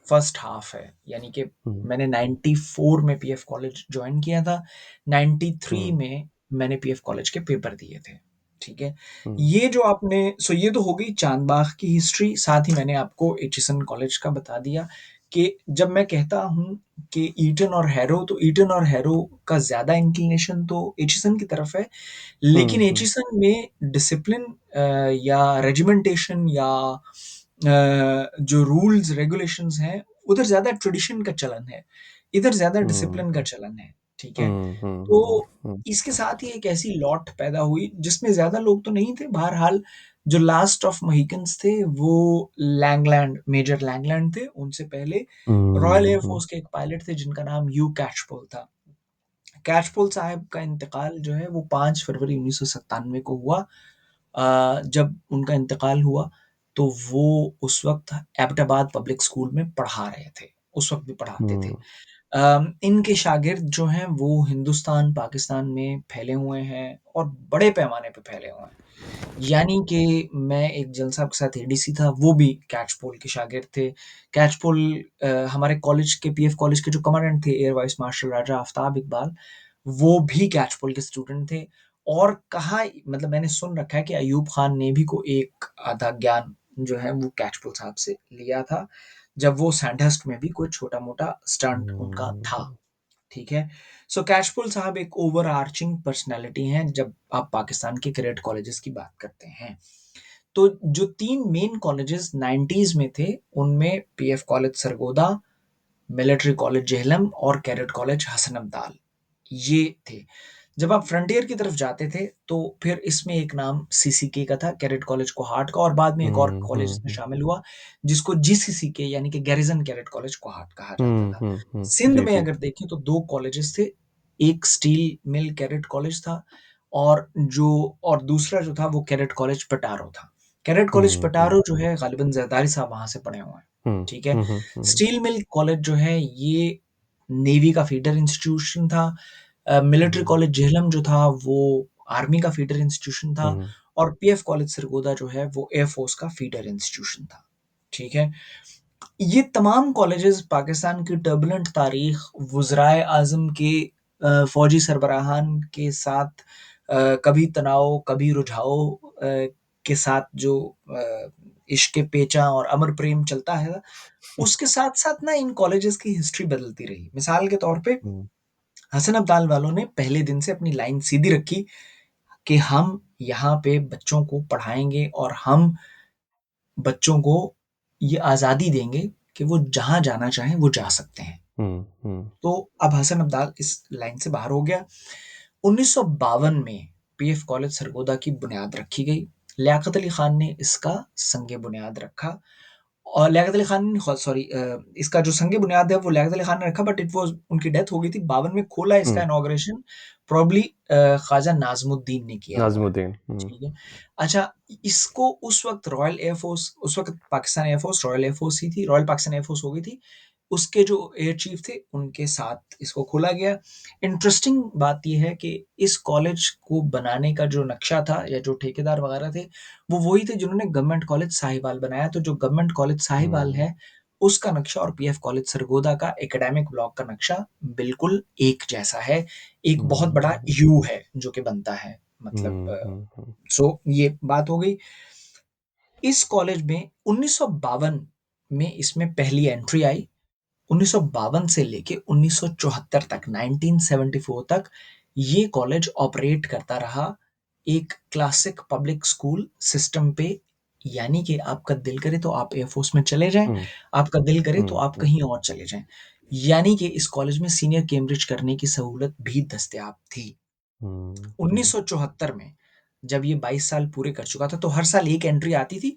[SPEAKER 2] फर्स्ट हाफ है, यानी कि
[SPEAKER 1] हुँ,
[SPEAKER 2] मैंने 94 में पीएफ कॉलेज ज्वाइन किया था। 93
[SPEAKER 1] हुँ,
[SPEAKER 2] में मैंने पीएफ कॉलेज के पेपर दिए थे। ठीक है।
[SPEAKER 1] हुँ,
[SPEAKER 2] ये जो आपने सो ये तो हो गई चांदबाग की हिस्ट्री, साथ ही मैंने आपको एचिसन कॉलेज का बता दिया कि जब मैं कहता हूँ कि ईटन और हैरो, तो ईटन और हैरो का ज्यादा इंक्लिनेशन तो एचिसन की तरफ है, लेकिन
[SPEAKER 1] हुँ, हुँ,
[SPEAKER 2] एचिसन में डिसिप्लिन या रेजिमेंटेशन या जो रूल्स रेगुलेशंस हैं, उधर ज्यादा ट्रेडिशन का चलन है, इधर ज्यादा
[SPEAKER 1] हुँ,
[SPEAKER 2] डिसिप्लिन का चलन है। ठीक है।
[SPEAKER 1] हुँ, हुँ,
[SPEAKER 2] तो
[SPEAKER 1] हुँ, हुँ,
[SPEAKER 2] इसके साथ ही एक ऐसी लॉट पैदा हुई जिसमें ज्यादा लोग तो नहीं थे, बहरहाल जो लास्ट ऑफ महिकन्स थे वो लैंगलैंड, मेजर लैंगलैंड थे। उनसे पहले रॉयल
[SPEAKER 1] हुँ,
[SPEAKER 2] एयरफोर्स के एक पायलट थे जिनका नाम यू कैचपोल था। कैचपोल साहब का इंतकाल जो है वो 5 फरवरी 1997 को हुआ। जब उनका इंतकाल हुआ तो वो उस वक्त एबटाबाद पब्लिक स्कूल में पढ़ा रहे थे, उस वक्त भी पढ़ाते थे।
[SPEAKER 1] हुँ,
[SPEAKER 2] इनके शागिर्द जो हैं वो हिंदुस्तान पाकिस्तान में फैले हुए हैं और बड़े पैमाने पे फैले हुए हैं। यानी कि मैं एक जलसा के साथ एडीसी था, वो भी कैचपोल के शागिर्द थे। कैचपोल हमारे कॉलेज के पीएफ कॉलेज के जो कमांडेंट थे एयर वाइस मार्शल राजा आफ्ताब इकबाल, वो भी कैचपोल के स्टूडेंट थे। और कहा मतलब मैंने सुन रखा है कि अयूब खान ने भी को एक आधा ज्ञान जो है वो कैचपोल साहब से लिया था, जब वो सैंडहर्स्ट में भी कोई छोटा मोटा स्टंट उनका था।
[SPEAKER 1] हुँ,
[SPEAKER 2] ठीक है। सो कैशपुल साहब एक ओवर आर्चिंग पर्सनैलिटी हैं जब आप पाकिस्तान के कैडेट कॉलेजेस की बात करते हैं। तो जो 3 मेन कॉलेजेस 90s में थे, उनमें PF college Sargodha, military college Jhelum और कैडेट कॉलेज हसन अब्दाल, ये थे। जब आप फ्रंटियर की तरफ जाते थे तो फिर इसमें एक नाम सीसीके का था, कैडेट कॉलेज कोहाट का, और बाद में एक और
[SPEAKER 1] हुँ,
[SPEAKER 2] कॉलेज
[SPEAKER 1] हुँ,
[SPEAKER 2] इसमें
[SPEAKER 1] हुँ,
[SPEAKER 2] शामिल हुआ जिसको जीसीसीके यानी कि गैरिजन कैडेट कॉलेज कोहाट कहा जाता
[SPEAKER 1] हुँ,
[SPEAKER 2] था।
[SPEAKER 1] हुँ, हुँ,
[SPEAKER 2] सिंध
[SPEAKER 1] जी,
[SPEAKER 2] में
[SPEAKER 1] जी,
[SPEAKER 2] अगर देखें तो 2 कॉलेजेस थे, एक स्टील मिल कैडेट कॉलेज था और दूसरा जो था वो कैडेट कॉलेज पटारो था। कैडेट कॉलेज
[SPEAKER 1] हुँ, हुँ,
[SPEAKER 2] पटारो जो है गालिबन ज़रदारी साहब वहाँ से पढ़े हुए हैं,
[SPEAKER 1] हुँ,
[SPEAKER 2] ठीक है?
[SPEAKER 1] हुँ, हुँ, हुँ,
[SPEAKER 2] स्टील मिल कॉलेज जो है ये नेवी का फीडर इंस्टीट्यूशन था। मिलिट्री
[SPEAKER 1] हुँ,
[SPEAKER 2] कॉलेज झेलम जो था वो आर्मी का फीडर इंस्टीट्यूशन था
[SPEAKER 1] हुँ,
[SPEAKER 2] और पीएफ कॉलेज सरगोदा जो है वो एयर फोर्स का फीडर इंस्टीट्यूशन था, ठीक है? ये तमाम कॉलेजेस पाकिस्तान की टर्बुलेंट तारीख वज़राए आज़म के फ़ौजी सरबराहान के साथ कभी तनाव, कभी रुझाव के साथ जो इश्क पेचा और अमर प्रेम चलता है, उसके साथ-साथ ना इन कॉलेजेस की हिस्ट्री बदलती रही। मिसाल के तौर पे
[SPEAKER 1] हुँ,
[SPEAKER 2] हसन अब्दाल वालों ने पहले दिन से अपनी लाइन सीधी रखी कि हम यहाँ पे बच्चों को पढ़ाएँगे और हम बच्चों को ये आज़ादी देंगे कि वो जहाँ जाना चाहें, वो जा सकते हैं।
[SPEAKER 1] हुँ, हुँ,
[SPEAKER 2] तो अब हसन अब्दाल इस लाइन से बाहर हो गया। 1952 में पीएफ कॉलेज सरगोदा की बुनियाद रखी गई। लियाकत अली खान ने इसका संग बुनियाद रखा और लियाकत अली खान ने सॉरी इसका जो संग बुनियाद है वो लियाकत अली खान ने रखा बट इट वाज़ उनकी डेथ हो गई थी। 52 में खोला इसका
[SPEAKER 1] हुँ,
[SPEAKER 2] इनॉग्रेशन प्रोबब्ली ख्वाजा नाज़मुद्दीन ने किया हुआ है।
[SPEAKER 1] नाज़मुद्दीन, हुँ,
[SPEAKER 2] ठीक है। अच्छा, इसको उस वक़्त रॉयल एयर फ़ोर्स उस वक़्त Pakistan air force royal air force ही थी, रॉयल पाकिस्तान एयर फ़ोर्स हो गई थी। उसके जो एयर चीफ थे, उनके साथ इसको खोला गया। इंटरेस्टिंग बात ये है कि इस कॉलेज को बनाने का जो नक्शा था या जो ठेकेदार वगैरह थे, वो वही थे जिन्होंने गवर्नमेंट कॉलेज साहिवाल बनाया। तो जो गवर्नमेंट कॉलेज साहिवाल
[SPEAKER 1] हुँ,
[SPEAKER 2] है, उसका नक्शा और पीएफ कॉलेज सरगोदा का एकेडमिक ब्लॉक का नक्शा बिल्कुल एक जैसा है। एक बहुत
[SPEAKER 1] हुँ,
[SPEAKER 2] बड़ा
[SPEAKER 1] हुँ,
[SPEAKER 2] यू है जो कि बनता है। मतलब
[SPEAKER 1] हुँ, हुँ, हुँ,
[SPEAKER 2] सो ये बात हो गई। इस कॉलेज में 1952 में इसमें पहली एंट्री आई। 1952 से लेके 1974 तक 1974 तक ये कॉलेज ऑपरेट करता रहा एक क्लासिक पब्लिक स्कूल सिस्टम पे। यानी कि आपका दिल करे तो आप एयरफोर्स में चले जाएं,
[SPEAKER 1] हुँ,
[SPEAKER 2] आपका दिल करे तो
[SPEAKER 1] हुँ,
[SPEAKER 2] आप
[SPEAKER 1] हुँ,
[SPEAKER 2] कहीं और चले जाएं। यानी कि इस कॉलेज में सीनियर कैम्ब्रिज करने की सहूलत भी दस्तयाब थी।
[SPEAKER 1] हुँ, हुँ,
[SPEAKER 2] 1974 में जब ये 22 साल पूरे कर चुका था तो हर साल एक एंट्री आती थी।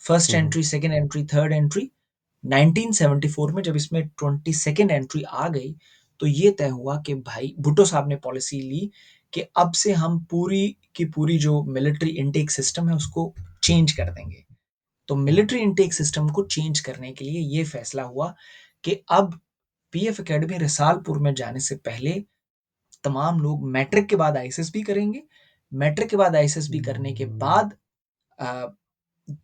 [SPEAKER 2] First
[SPEAKER 1] hmm,
[SPEAKER 2] entry, second entry, third entry. 1974 में जब इसमें 22nd एंट्री आ गई तो ये तय हुआ कि भाई भुट्टो साहब ने पॉलिसी ली कि अब से हम पूरी की पूरी जो मिलिट्री इनटेक सिस्टम है उसको चेंज कर देंगे। तो
[SPEAKER 1] हुँ,
[SPEAKER 2] मिलिट्री इनटेक सिस्टम को चेंज करने के लिए ये फैसला हुआ कि अब पीएफ एकेडमी रिसालपुर में जाने से पहले तमाम लोग मैट्रिक के बाद आईएसएसबी करेंगे। मैट्रिक के बाद आईएसएसबी करने के बाद अ,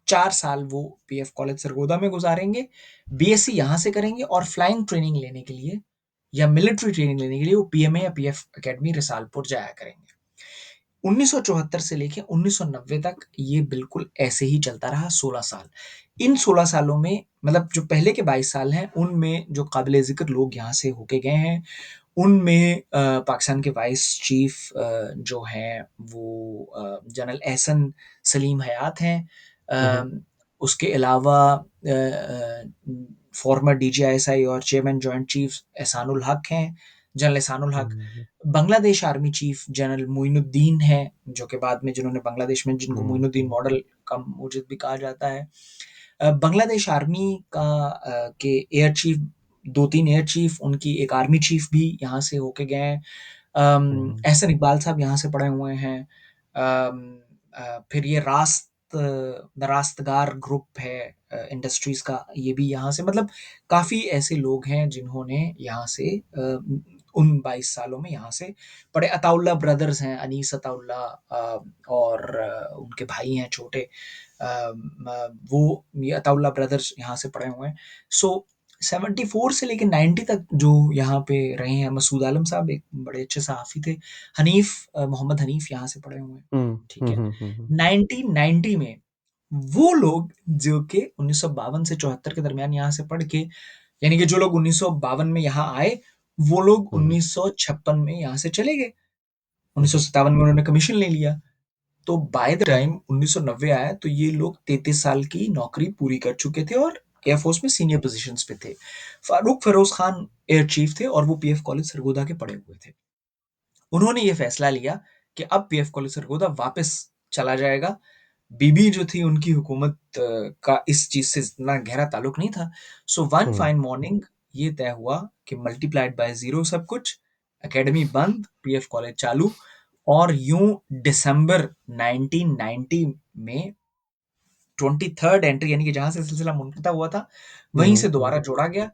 [SPEAKER 2] 4 साल वो पीएफ कॉलेज सरगोदा में गुजारेंगे। बीएससी यहाँ से करेंगे और फ्लाइंग ट्रेनिंग लेने के लिए या मिलिट्री ट्रेनिंग लेने के लिए वो पीएमए या पीएफ एकेडमी रिसालपुर जाया करेंगे। 1974 से लेके 1990 तक ये बिल्कुल ऐसे ही चलता रहा 16 साल। इन 16 सालों में मतलब जो पहले के 22 साल हैं, उनमें जो काबिल-ए-ज़िक्र लोग यहाँ से होके गए हैं, उनमें पाकिस्तान के वाइस चीफ जो हैं वो जनरल एहसन सलीम हयात हैं।
[SPEAKER 1] हुँ,
[SPEAKER 2] उसके अलावा फॉर्मर डीजीआईएसआई और chairman joint chief Ehsanul Haq हैं, जनरल एहसानुल हक।
[SPEAKER 1] हुँ,
[SPEAKER 2] Bangladesh army chief general Moinuddin हैं, जो कि बाद में जिन्होंने बांग्लादेश में जिनको
[SPEAKER 1] हुँ,
[SPEAKER 2] मोइनुद्दीन
[SPEAKER 1] हुँ,
[SPEAKER 2] मॉडल का मूजिज़ भी कहा जाता है। बांग्लादेश आर्मी का के एयर चीफ 2-3 एयर चीफ, उनकी एक आर्मी चीफ भी यहाँ से होके गए हैं।
[SPEAKER 1] हुँ,
[SPEAKER 2] एहसन इकबाल साहब यहाँ से पढ़े हुए हैं। फिर ये द रास्तगार ग्रुप है इंडस्ट्रीज़ का, ये भी यहाँ से मतलब काफ़ी ऐसे लोग हैं जिन्होंने यहाँ से उन 22 सालों में यहाँ से पढ़े। अताउल्लाह ब्रदर्स हैं, अनीस अताउल्लाह और उनके भाई हैं छोटे। वो ये अताउल्लाह ब्रदर्स यहाँ से पढ़े हुए हैं। सो 74 से लेके 90 तक जो यहाँ पे रहे हैं, मसूद आलम साहब एक बड़े अच्छे सहाफ़ी थे। मोहम्मद हनीफ यहाँ से पढ़े हुए हैं,
[SPEAKER 1] हुँ,
[SPEAKER 2] ठीक
[SPEAKER 1] हुँ,
[SPEAKER 2] है।
[SPEAKER 1] हुँ, हुँ,
[SPEAKER 2] 1990 में वो लोग जो कि 1952 से 74 के दरमियान यहाँ से पढ़ के यानी कि जो लोग 1952 में यहाँ आए, वो लोग
[SPEAKER 1] हुँ,
[SPEAKER 2] 1956 में यहाँ से चले गए।
[SPEAKER 1] हुँ,
[SPEAKER 2] 1957 में उन्होंने कमीशन ले लिया। तो बाय द टाइम 1990 आया तो ये लोग 33 साल की नौकरी पूरी कर चुके थे और एयरफोर्स में सीनियर पोजीशंस पे थे। फारूक फिरोज खान एयर चीफ थे और वो पीएफ कॉलेज सरगोदा के पढ़े हुए थे। उन्होंने ये फैसला लिया कि अब पीएफ कॉलेज सरगोदा वापस चला जाएगा। बीबी जो थी उनकी हुकूमत का इस चीज़ से इतना गहरा ताल्लुक नहीं था। सो वन
[SPEAKER 1] हुँ,
[SPEAKER 2] फाइन मॉर्निंग ये तय हुआ कि मल्टीप्लाइड बाय ज़ीरो सब कुछ, एकेडमी बंद, पीएफ कॉलेज चालू। और यूँ दिसंबर 1990 में 23rd एंट्री यानी कि जहाँ से सिलसिला मुनक़ता हुआ था,
[SPEAKER 1] हुँ,
[SPEAKER 2] वहीं से
[SPEAKER 1] हुँ, हुँ।
[SPEAKER 2] दोबारा जोड़ा गया।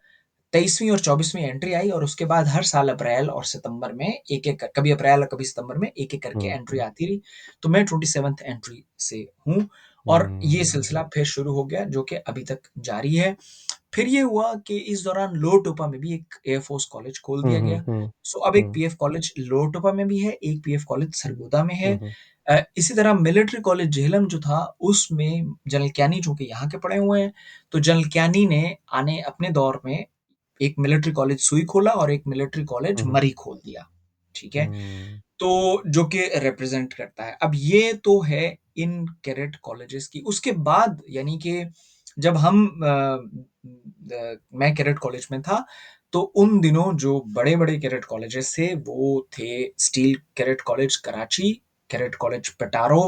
[SPEAKER 2] 23वीं और 24वीं एंट्री आई और उसके बाद हर साल अप्रैल और सितंबर में एक-एक कभी अप्रैल और कभी सितंबर में एक-एक करके
[SPEAKER 1] हुँ,
[SPEAKER 2] एंट्री
[SPEAKER 1] हुँ।
[SPEAKER 2] आती रही। तो मैं 27th एंट्री से हूँ और ये
[SPEAKER 1] हुँ,
[SPEAKER 2] सिलसिला फिर शुरू हो गया जो कि अभी तक जारी है। फिर ये हुआ कि इस दौरान लोअर में भी एक एयरफोर्स कॉलेज खोल
[SPEAKER 1] हुँ,
[SPEAKER 2] दिया
[SPEAKER 1] हुँ,
[SPEAKER 2] गया।
[SPEAKER 1] हुँ,
[SPEAKER 2] सो अब एक
[SPEAKER 1] हुँ,
[SPEAKER 2] पीएफ कॉलेज लोअर में भी है, एक पीएफ कॉलेज
[SPEAKER 1] हुँ,
[SPEAKER 2] सरगोदा में है।
[SPEAKER 1] हुँ, हुँ,
[SPEAKER 2] इसी तरह मिलिट्री कॉलेज झेलम जो था, उसमें जनरल कियानी चूँकि यहाँ के पढ़े हुए हैं, तो जनरल कियानी ने आने अपने दौर में एक मिलिट्री कॉलेज सुई खोला और एक मिलिट्री कॉलेज
[SPEAKER 1] हुँ,
[SPEAKER 2] मरी खोल दिया, ठीक है?
[SPEAKER 1] हुँ,
[SPEAKER 2] तो जो कि रिप्रेज़ेंट करता है। अब ये तो है इन कैडेट कॉलेजेस की। उसके बाद यानी कि जब मैं कैडेट कॉलेज में था, तो उन दिनों जो बड़े-बड़े कैडेट कॉलेजेस थे, वो थे steel cadet college Karachi, cadet college Petaro,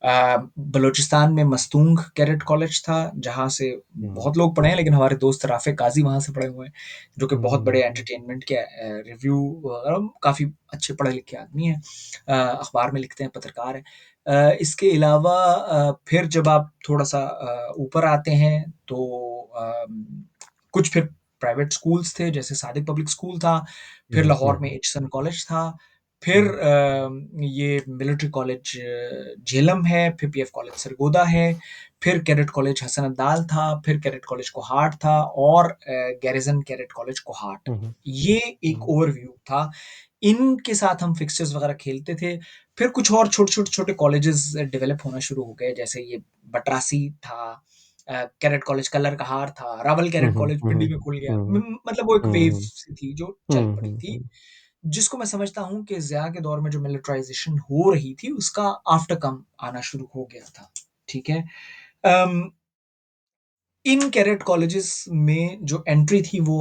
[SPEAKER 2] Balochistan में मस्तूंग कैडेट कॉलेज था, जहाँ से
[SPEAKER 1] हुँ,
[SPEAKER 2] बहुत लोग पढ़े हैं, लेकिन हमारे दोस्त राफ़े काज़ी वहाँ से पढ़े हुए हैं, जो कि बहुत
[SPEAKER 1] हुँ,
[SPEAKER 2] बड़े
[SPEAKER 1] हुँ,
[SPEAKER 2] एंटरटेनमेंट के रिव्यू काफ़ी अच्छे पढ़े-लिखे आदमी हैं। अखबार में लिखते हैं, पत्रकार हैं। इसके अलावा फिर जब आप थोड़ा-सा ऊपर आते हैं तो कुछ फिर प्राइवेट स्कूल्स थे, जैसे सादिक पब्लिक स्कूल था, फिर
[SPEAKER 1] हुँ,
[SPEAKER 2] लाहौर में
[SPEAKER 1] हुँ,
[SPEAKER 2] एचिसन कॉलेज था, फिर
[SPEAKER 1] हुँ,
[SPEAKER 2] ये मिलिट्री कॉलेज झेलम है, फिर पीएफ कॉलेज सरगोदा है, फिर कैडेट कॉलेज हसन अब्दाल था, फिर कैडेट कॉलेज कोहाट था और गैरिसन कैडेट कॉलेज कोहाट।
[SPEAKER 1] हुँ, हुँ,
[SPEAKER 2] ये एक ओवरव्यू था। इनके साथ हम फिक्सचर्स वगैरह खेलते थे। फिर कुछ और छोटे-छोटे कॉलेजेस डेवलप होना शुरू हो गए, जैसे ये बटरासी था, कैडेट कॉलेज कलर कहार था, रावल
[SPEAKER 1] हुँ,
[SPEAKER 2] कैडेट
[SPEAKER 1] हुँ,
[SPEAKER 2] कॉलेज
[SPEAKER 1] हुँ,
[SPEAKER 2] पिंडी
[SPEAKER 1] हुँ,
[SPEAKER 2] में खुल गया।
[SPEAKER 1] हुँ,
[SPEAKER 2] मतलब वो एक
[SPEAKER 1] हुँ,
[SPEAKER 2] वेव
[SPEAKER 1] हुँ,
[SPEAKER 2] सी थी जो चल
[SPEAKER 1] हुँ,
[SPEAKER 2] पड़ी
[SPEAKER 1] हुँ,
[SPEAKER 2] थी,
[SPEAKER 1] हुँ,
[SPEAKER 2] जिसको मैं समझता हूँ कि ज़िया के दौर में जो मिलिटराइज़ेशन हो रही थी, उसका आफ्टर कम आना शुरू हो गया था। ठीक है? अम इन कैडेट कॉलेजेस में जो एंट्री थी वो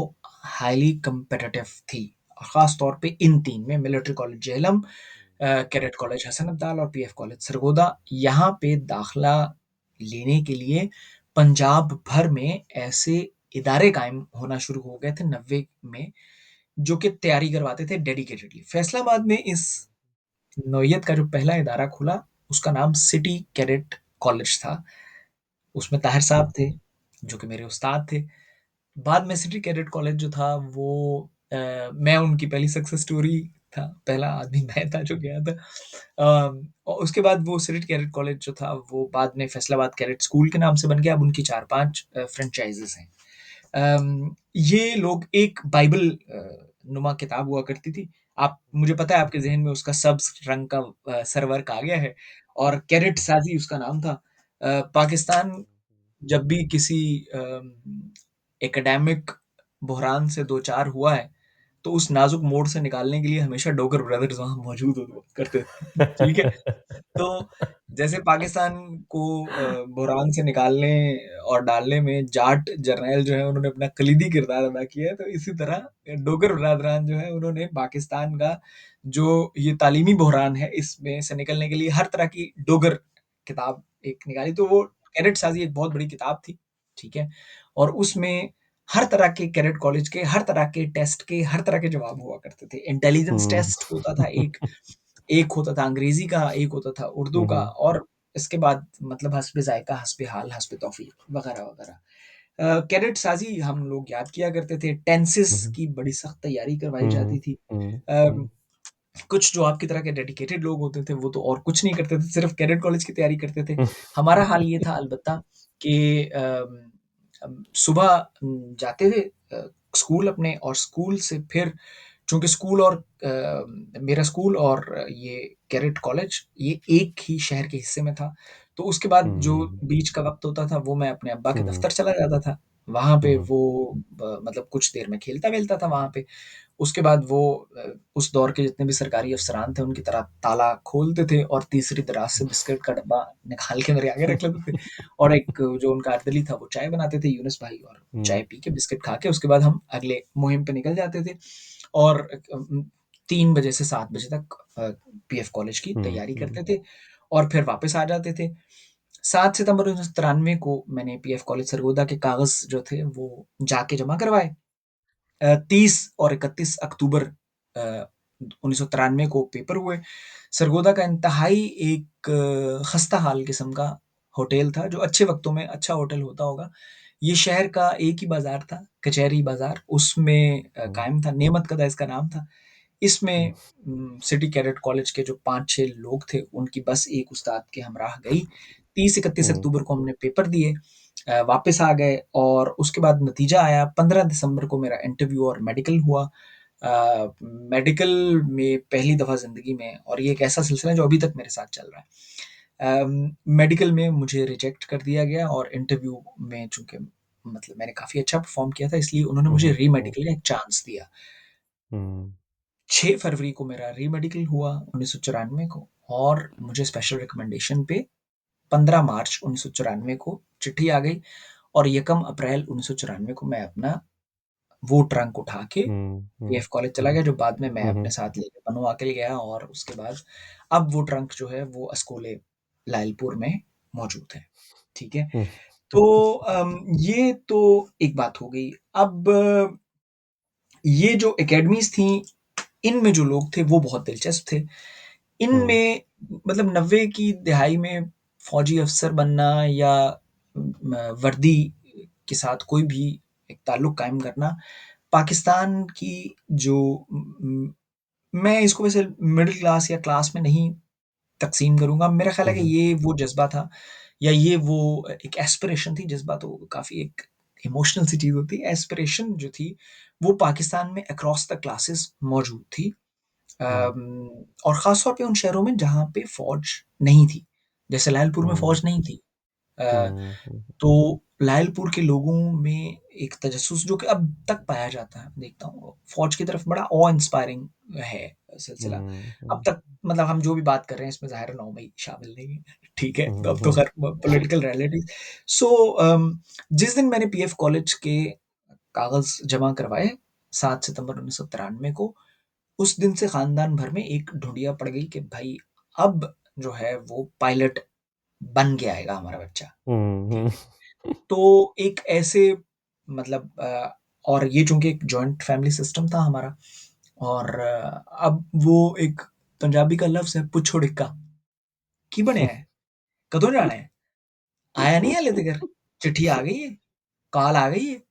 [SPEAKER 2] हाईली कॉम्पिटिटिव थी। ख़ास तौर पे इन 3 में military college Jhelum, cadet college Hasan Abdal और पीएफ कॉलेज सरगोदा। यहाँ पे दाखिला लेने के लिए पंजाब भर में ऐसे इदारे कायम होना शुरू हो गए थे 90 में, जो कि तैयारी करवाते थे डेडिकेटेडली। फैसलाबाद में इस नौइयत का जो पहला इदारा खुला, उसका नाम सिटी कैडेट कॉलेज था। उसमें ताहिर साहब थे, जो कि मेरे उस्ताद थे। बाद में सिटी कैडेट कॉलेज जो था वो मैं उनकी पहली सक्सेस स्टोरी था, पहला आदमी मैं था जो गया था। और उसके बाद वो सिटी कैडेट कॉलेज जो था वो बाद में फैसलाबाद कैडेट स्कूल के नाम से बन गया। अब उनकी 4-5 फ्रेंचाइज़ीज़ हैं। ये लोग एक बाइबल नुमा किताब हुआ करती थी। आप मुझे पता है आपके ज़हन में उसका सब्ज़ रंग का सरवरक आ गया है और कैडेट साज़ी उसका नाम था। पाकिस्तान जब भी किसी एकेडमिक बहरान से दो-चार हुआ है, तो उस नाज़ुक मोड़ से निकालने के लिए हमेशा डोगर ब्रदर्स वहाँ मौजूद हुआ करते थे। ठीक है? तो जैसे पाकिस्तान को बुरहान से निकालने और डालने में जाट जर्नैल जो है उन्होंने अपना कलीदी किरदार अदा किया है, तो इसी तरह डोगर बिरादरान जो है उन्होंने पाकिस्तान का जो ये तालीमी बहरान है इसमें से निकलने के लिए हर तरह की डोगर किताब एक निकाली, तो वो कैडेट साज़ी एक बहुत बड़ी किताब थी, ठीक है? और उसमें हर तरह के कैडेट कॉलेज के, हर तरह के टेस्ट के, हर तरह के जवाब हुआ करते थे। इंटेलिजेंस
[SPEAKER 1] हुँ,
[SPEAKER 2] टेस्ट होता था एक, एक होता था अंग्रेज़ी का, एक होता था उर्दू
[SPEAKER 1] हुँ,
[SPEAKER 2] का
[SPEAKER 1] हुँ,
[SPEAKER 2] और इसके बाद मतलब हस्बे ज़ायक़ा, हस्बे हाल, हस्बे तौफ़ीक़ वग़ैरह-वग़ैरह। कैडेट साज़ी हम लोग याद किया करते थे, टेंसेस
[SPEAKER 1] हुँ,
[SPEAKER 2] की बड़ी सख्त तैयारी करवाई
[SPEAKER 1] हुँ,
[SPEAKER 2] जाती थी।
[SPEAKER 1] हुँ,
[SPEAKER 2] अम,
[SPEAKER 1] हुँ,
[SPEAKER 2] कुछ जो आपकी तरह के डेडिकेटेड लोग होते थे, वो तो और कुछ नहीं करते थे, सिर्फ़ कैडेट कॉलेज की तैयारी करते थे।
[SPEAKER 1] हुँ,
[SPEAKER 2] हमारा हाल ये था अलबत्ता कि सुबह जाते थे स्कूल अपने और स्कूल से फिर चूँकि स्कूल और मेरा स्कूल और ये कैडेट कॉलेज ये एक ही शहर के हिस्से में था। तो उसके बाद जो
[SPEAKER 1] हुँ,
[SPEAKER 2] बीच का वक़्त होता था वो मैं अपने अब्बा के
[SPEAKER 1] हुँ,
[SPEAKER 2] दफ़्तर चला जाता था। वहाँ पे
[SPEAKER 1] हुँ,
[SPEAKER 2] वो मतलब कुछ देर मैं खेलता-वेलता था वहाँ पे। उसके बाद वो उस दौर के जितने भी सरकारी अफ़सरान थे उनकी तरह ताला खोलते थे और तीसरी दराज से बिस्किट का डब्बा निकाल के मेरे आगे रख लेते थे। और एक जो उनका अर्दली था वो चाय बनाते थे यूनुस भाई और चाय
[SPEAKER 1] हुँ,
[SPEAKER 2] पी के बिस्किट खा के उसके बाद हम अगले मुहिम पे निकल जाते थे और 3 बजे से 7 बजे तक पीएफ कॉलेज की
[SPEAKER 1] हुँ,
[SPEAKER 2] तैयारी
[SPEAKER 1] हुँ,
[SPEAKER 2] करते थे और फिर वापस आ जाते थे। 7 सितंबर 1993 को मैंने पीएफ कॉलेज सरगोदा के कागज़ जो थे वो जाके जमा करवाए। 30 और 31 अक्टूबर 1993 को पेपर हुए। सरगोदा का इंतहाई एक खस्ता हाल किस्म का होटल था, जो अच्छे वक़्तों में अच्छा होटल होता होगा। ये शहर का एक ही बाज़ार था, कचहरी बाज़ार, उसमें
[SPEAKER 1] हुँ,
[SPEAKER 2] कायम था, नेमत कदा इसका नाम था। इसमें
[SPEAKER 1] हुँ,
[SPEAKER 2] सिटी कैडेट कॉलेज के जो 5-6 लोग थे, उनकी बस एक उस्ताद के हमराह गई। 30-31
[SPEAKER 1] हुँ,
[SPEAKER 2] अक्टूबर को हमने पेपर दिए, वापस आ गए और उसके बाद नतीजा आया। 15 दिसंबर को मेरा इंटरव्यू और मेडिकल हुआ। मेडिकल में पहली दफ़ा ज़िंदगी में, और ये एक ऐसा सिलसिला है जो अभी तक मेरे साथ चल रहा है। मेडिकल में मुझे रिजेक्ट कर दिया गया और इंटरव्यू में चूँकि मतलब मैंने काफ़ी अच्छा परफ़ॉर्म किया था, इसलिए उन्होंने
[SPEAKER 1] हुँ,
[SPEAKER 2] मुझे
[SPEAKER 1] हुँ, हुँ,
[SPEAKER 2] री-मेडिकल का एक चांस दिया।
[SPEAKER 1] हुँ,
[SPEAKER 2] 6 फरवरी को मेरा री-मेडिकल हुआ 1994 को, और मुझे स्पेशल रिकमेंडेशन पे 15 मार्च 1994 को चिट्ठी आ गई, और यकम अप्रैल 1994 को मैं अपना वो ट्रंक उठा के
[SPEAKER 1] हुँ, हुँ,
[SPEAKER 2] पीएफ कॉलेज चला
[SPEAKER 1] हुँ,
[SPEAKER 2] गया, जो बाद में मैं
[SPEAKER 1] हुँ,
[SPEAKER 2] अपने
[SPEAKER 1] हुँ,
[SPEAKER 2] साथ लेके बनुआकिल गया, और उसके बाद अब वो ट्रंक जो है वो अस्कोले लायलपुर में मौजूद है। ठीक है?
[SPEAKER 1] हुँ,
[SPEAKER 2] तो ये तो एक बात हो गई। अब ये जो एकेडमीज़ थी, इनमें जो लोग थे वो बहुत दिलचस्प थे।
[SPEAKER 1] हुँ,
[SPEAKER 2] इनमें मतलब 90 की दिहाई में फ़ौजी अफ़सर बनना या वर्दी के साथ कोई भी एक ताल्लुक कायम करना, पाकिस्तान की जो मैं इसको वैसे मिडल क्लास या क्लास में नहीं तक़सीम करूँगा। मेरा ख़्याल है
[SPEAKER 1] हुँ,
[SPEAKER 2] कि
[SPEAKER 1] हुँ,
[SPEAKER 2] ये वो जज़्बा था, या ये वो एक एस्पिरेशन थी। जज़्बा तो काफ़ी एक इमोशनल सी चीज़ होती है। एस्पिरेशन जो थी, वो पाकिस्तान में अक्रॉस द क्लासेस मौजूद थी।
[SPEAKER 1] हुँ,
[SPEAKER 2] और ख़ास तौर पे उन शहरों में जहाँ पे फ़ौज नहीं थी। जैसे लायलपुर में फ़ौज
[SPEAKER 1] हुँ,
[SPEAKER 2] नहीं थी। अ,
[SPEAKER 1] हुँ, हुँ,
[SPEAKER 2] तो लायलपुर के लोगों में एक तजस्सुस जो कि अब तक पाया जाता है, देखता हूँ, फ़ौज की तरफ बड़ा ऑ इंस्पायरिंग है सिलसिला।
[SPEAKER 1] हुँ,
[SPEAKER 2] अब
[SPEAKER 1] हुँ,
[SPEAKER 2] तक मतलब हम जो भी बात कर रहे हैं इसमें ज़ाहिर है 9 मई शामिल नहीं है, ठीक है? तो
[SPEAKER 1] हुँ,
[SPEAKER 2] अब तो
[SPEAKER 1] हुँ,
[SPEAKER 2] ख़ैर पॉलिटिकल रियलिटीज़। सो जिस दिन मैंने पीएफ कॉलेज के कागज़ जमा करवाए 7 सितंबर 1993 को, उस दिन से ख़ानदान भर में एक ढूँढिया पड़ गई कि भाई अब जो है वो पायलट बन के आएगा हमारा बच्चा,
[SPEAKER 1] हुँ,
[SPEAKER 2] ठीक है? तो एक ऐसे मतलब और ये चूँकि एक जॉइंट फैमिली सिस्टम था हमारा, और अब वो एक पंजाबी का लफ्ज़ है पुच्छो डिक्का, की बने है? कदों जाना है? आया नहीं हाले तिकर? चिट्ठी आ गई है? कॉल आ गई है?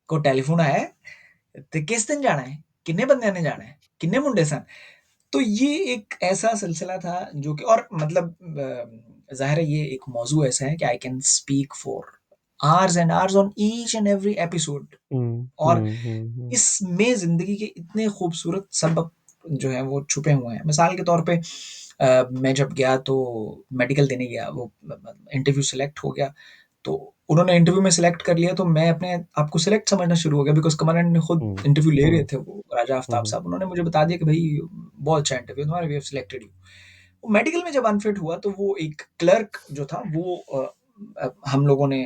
[SPEAKER 2] कोई टेलीफोन आया है? ते किस दिन जाना है? किन्ने बंदियां ने जाना है? किन्ने मुंडे सन? तो ये एक ऐसा सिलसिला था जो कि, और मतलब ज़ाहिर है ये एक मौज़ू ऐसा है कि I can speak for hours and hours on each and every episode,
[SPEAKER 1] hmm,
[SPEAKER 2] और
[SPEAKER 1] हुँ, हुँ, हुँ,
[SPEAKER 2] इसमें ज़िंदगी के इतने खूबसूरत सबक जो हैं वो छुपे हुए हैं। मिसाल के तौर पे मैं जब गया तो मेडिकल देने गया, वो इंटरव्यू सेलेक्ट हो गया, तो उन्होंने इंटरव्यू में सेलेक्ट कर लिया, तो मैं अपने आप को सेलेक्ट समझना शुरू हो गया, बिकॉज़ कमांडेंट ने खुद
[SPEAKER 1] हुँ,
[SPEAKER 2] इंटरव्यू ले रहे
[SPEAKER 1] हुँ,
[SPEAKER 2] थे, वो राजा
[SPEAKER 1] हुँ,
[SPEAKER 2] आफ्ताब
[SPEAKER 1] हुँ,
[SPEAKER 2] साहब। उन्होंने मुझे बता दिया कि भई बहुत अच्छा इंटरव्यू तुम्हारा, we have selected you. Medical में जब अनफिट हुआ तो वो एक क्लर्क जो था वो हम लोगों ने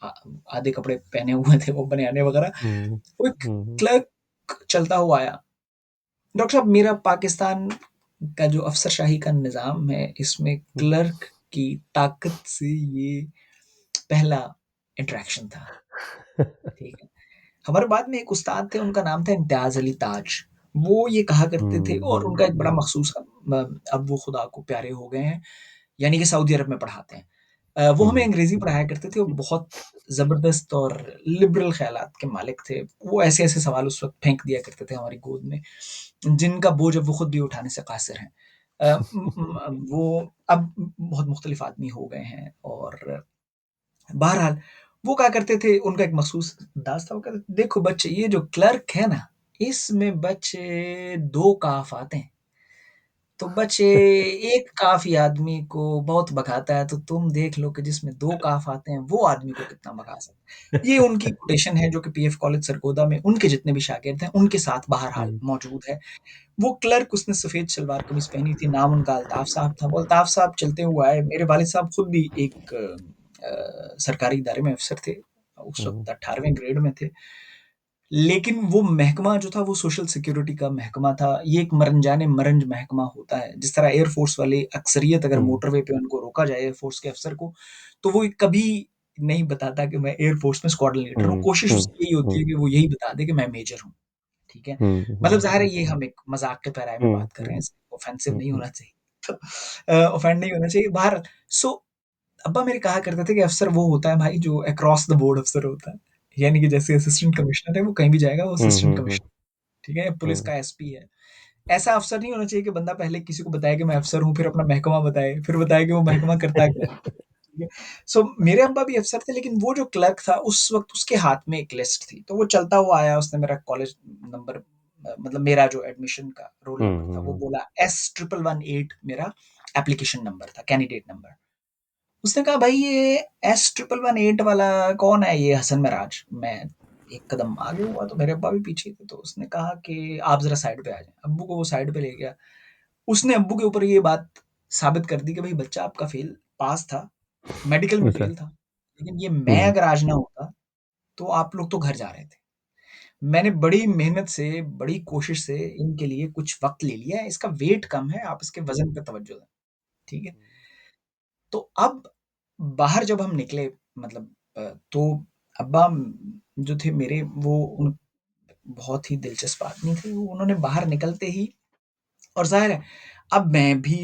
[SPEAKER 2] अ, आधे कपड़े पहने हुए थे, वो बनियानें वगैरह,
[SPEAKER 1] हुँ,
[SPEAKER 2] वो एक
[SPEAKER 1] हुँ,
[SPEAKER 2] क्लर्क चलता हुआ आया। डॉक्टर साहब, मेरा पाकिस्तान का जो अफ़सरशाही का निज़ाम है, इसमें क्लर्क की ताकत से ये पहला इंटरैक्शन था, ठीक है? हमारे बाद में एक उस्ताद थे, उनका नाम था इम्तियाज़ अली ताज। वो ये कहा करते थे,
[SPEAKER 1] हुँ,
[SPEAKER 2] और
[SPEAKER 1] हुँ,
[SPEAKER 2] उनका एक बड़ा
[SPEAKER 1] हुँ,
[SPEAKER 2] मख़सूस अब वो खुदा को प्यारे हो गए हैं, यानी कि सऊदी अरब में पढ़ाते हैं। वो हमें
[SPEAKER 1] हुँ,
[SPEAKER 2] अंग्रेज़ी पढ़ाया करते थे, और बहुत ज़बरदस्त और लिबरल ख़्यालात के मालिक थे। वो ऐसे-ऐसे सवाल उस वक़्त फेंक दिया करते थे हमारी गोद में, जिनका बोझ अब वो खुद भी उठाने से क़ासिर हैं। वो अब बहुत मुख़्तलिफ़ आदमी हो गए हैं, और बहरहाल वो क्या करते थे, उनका एक मख़सूस अंदाज़ था, वो कहते थे, "देखो बच्चे, ये जो क्लर्क है ना, इसमें बच्चे 2 काफ़ आते हैं। तो बच्चे, एक काफ़ी आदमी को बहुत भगाता है, तो तुम देख लो कि जिसमें 2 काफ़ आते हैं, वो आदमी को कितना भगा सकता है।" ये उनकी कोटेशन है, जो कि पीएफ कॉलेज सरगोदा में उनके जितने भी शागिर्द हैं, उनके साथ बहरहाल
[SPEAKER 1] हुँ,
[SPEAKER 2] मौजूद है। वो क्लर्क, उसने सफ़ेद शलवार कमीज़ पहनी थी, नाम उनका अल्ताफ़ साहब था। वो अल्ताफ़ साहब चलते हुए आए, मेरे वालिद साहब खुद भी एक सरकारी इदारे में अफ़सर थे, उस
[SPEAKER 1] हुँ,
[SPEAKER 2] वक़्त 18वें ग्रेड में थे। लेकिन वो महकमा जो था वो सोशल सिक्योरिटी का महकमा था। ये एक मरंजान-ए-मरंज महकमा होता है। जिस तरह एयर फ़ोर्स वाले अक्सरियत अगर
[SPEAKER 1] हुँ,
[SPEAKER 2] मोटरवे पे उनको रोका जाए एयर फ़ोर्स के अफ़सर को, तो वो कभी नहीं बताता कि मैं एयर फ़ोर्स में स्क्वाड्रन लीडर हूँ।
[SPEAKER 1] हुँ,
[SPEAKER 2] कोशिश
[SPEAKER 1] हुँ,
[SPEAKER 2] उसकी यही होती
[SPEAKER 1] हुँ,
[SPEAKER 2] है कि वो यही बता दे कि मैं मेजर हूँ। ठीक है?
[SPEAKER 1] हुँ,
[SPEAKER 2] मतलब
[SPEAKER 1] हुँ,
[SPEAKER 2] ज़ाहिर है ये हम एक मज़ाक के पैराए में
[SPEAKER 1] हुँ,
[SPEAKER 2] बात कर रहे हैं,
[SPEAKER 1] हुँ,
[SPEAKER 2] ऑफेंसिव
[SPEAKER 1] हुँ,
[SPEAKER 2] नहीं
[SPEAKER 1] हुँ,
[SPEAKER 2] होना चाहिए। तो ऑफेंड नहीं होना चाहिए। बहरहाल सो अब्बा मेरे कहा करते थे कि अफ़सर वो होता है भाई जो अक्रॉस द बोर्ड अफ़सर होता है। यानी कि जैसे असिस्टेंट कमिश्नर है, वो कहीं भी जाएगा वो
[SPEAKER 1] हुँ,
[SPEAKER 2] असिस्टेंट
[SPEAKER 1] हुँ, हुँ,
[SPEAKER 2] कमिश्नर, ठीक है? पुलिस
[SPEAKER 1] हुँ,
[SPEAKER 2] का एसपी है। ऐसा अफ़सर नहीं होना चाहिए कि बंदा पहले किसी को बताए कि मैं अफ़सर हूँ, फिर अपना महकमा बताए, फिर बताए कि वो महकमा करता क्या है, ठीक है? सो मेरे अब्बा भी अफ़सर थे, लेकिन वो जो क्लर्क था उस वक़्त उसके हाथ में एक लिस्ट थी, तो वो चलता हुआ आया, उसने मेरा कॉलेज नंबर मतलब मेरा जो एडमिशन का रोल
[SPEAKER 1] हुँ,
[SPEAKER 2] नंबर था, वो
[SPEAKER 1] हुँ,
[SPEAKER 2] बोला S111 मेरा एप्लीकेशन नंबर था, कैंडिडेट नंबर। उसने कहा भाई ये S111 वाला कौन है ये हसन महराज? मैं एक कदम आगे हुआ तो मेरे अब्बा भी पीछे थे, तो उसने कहा कि आप ज़रा साइड पे आ जाएँ। अब्बू को वो साइड पे ले गया। उसने अब्बू के ऊपर ये बात साबित कर दी कि भाई बच्चा आपका पास था, मेडिकल में
[SPEAKER 1] अच्छा,
[SPEAKER 2] फेल था। लेकिन ये मैं
[SPEAKER 1] हुँ,
[SPEAKER 2] अगर आज ना होता, तो आप लोग तो घर जा रहे थे। मैंने बड़ी मेहनत से, बड़ी कोशिश से इनके लिए कुछ वक़्त ले लिया है, इसका वेट कम है, आप इसके वज़न पे तवज्जो दें, ठीक है? तो अब बाहर जब हम निकले मतलब तो अब्बा जो थे मेरे वो उन बहुत ही दिलचस्प आदमी थे। वो उन्होंने बाहर निकलते ही और ज़ाहिर है अब मैं भी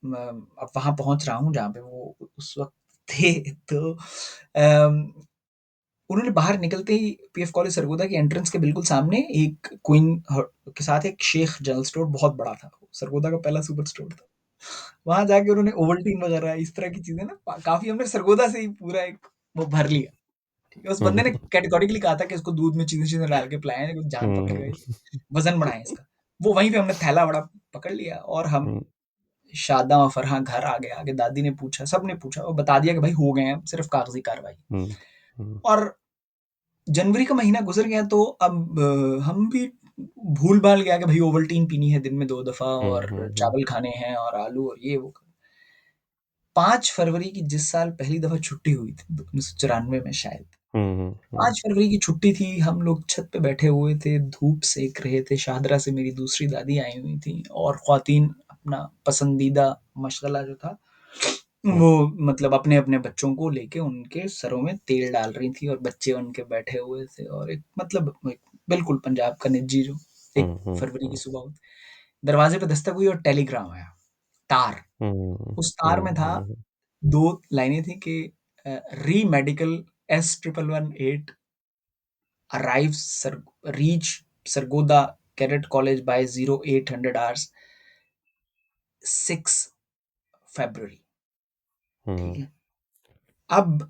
[SPEAKER 2] म अब वहाँ पहुँच रहा हूँ जहाँ पे वो उस वक़्त थे तो उन्होंने बाहर निकलते ही पीएफ कॉलेज सरगोधा की एंट्रेंस के बिल्कुल सामने एक क्वीन ह के साथ एक शेख जनरल स्टोर बहुत बड़ा था। सरगोधा का पहला सुपर स्टोर था। वहाँ जाके उन्होंने ओवल्टीन वगैरह इस तरह की चीज़ें ना काफ़ी हमने सरगोधा से ही पूरा एक वो भर लिया। ठीक है? उस
[SPEAKER 1] हुँ,
[SPEAKER 2] बंदे ने कैटेगोरिकली कहा था कि इसको दूध में चीनी-शीनी डाल के पिलाएँ, कुछ जान
[SPEAKER 1] हुँ,
[SPEAKER 2] पकड़ेगा
[SPEAKER 1] हुँ,
[SPEAKER 2] ये, वज़न बढ़ाएँ इसका। वो वहीं पे हमने थैला बड़ा पकड़ लिया और हम
[SPEAKER 1] हुँ,
[SPEAKER 2] शादा और फरहान घर आ गए। आगे दादी ने पूछा, सबने पूछा और बता दिया कि भाई हो गए हैं, सिर्फ़ कागज़ी कार्रवाई।
[SPEAKER 1] हुँ, हुँ,
[SPEAKER 2] और जनवरी का महीना गुज़र गया तो अब हम भी भूल-भाल गया कि भई ओवल्टीन पीनी है दिन में 2 दफ़ा
[SPEAKER 1] हुँ,
[SPEAKER 2] और
[SPEAKER 1] हुँ, हुँ,
[SPEAKER 2] चावल खाने हैं और आलू और ये वो। 5 फरवरी की जिस साल पहली दफ़ा छुट्टी हुई थी 1994 में शायद,
[SPEAKER 1] हुँ, हुँ, हुँ,
[SPEAKER 2] 5 फरवरी की छुट्टी थी, हम लोग छत पे बैठे हुए थे, धूप सेक रहे थे, शाहदरा से मेरी दूसरी दादी आई हुई थीं और ख़वातीन अपना पसंदीदा मशग़ला जो था,
[SPEAKER 1] हुँ,
[SPEAKER 2] वो मतलब अपने-अपने बच्चों को लेके उनके सरों में तेल डाल रही थीं और बच्चे उनके बैठे हुए थे और एक मतलब एक बिल्कुल पंजाब का निज्जी जो 1
[SPEAKER 1] हुँ, हुँ,
[SPEAKER 2] फरवरी की
[SPEAKER 1] हुँ,
[SPEAKER 2] सुबह होती। दरवाज़े पे दस्तक हुई और टेलीग्राम आया, तार।
[SPEAKER 1] हुँ,
[SPEAKER 2] उस तार
[SPEAKER 1] हुँ,
[SPEAKER 2] में था
[SPEAKER 1] हुँ,
[SPEAKER 2] 2 लाइनें थी कि re-medical S1118 arrives reach Sargodha cadet college by 0800 hours 6 फरवरी, ठीक
[SPEAKER 1] हुँ,
[SPEAKER 2] है? अब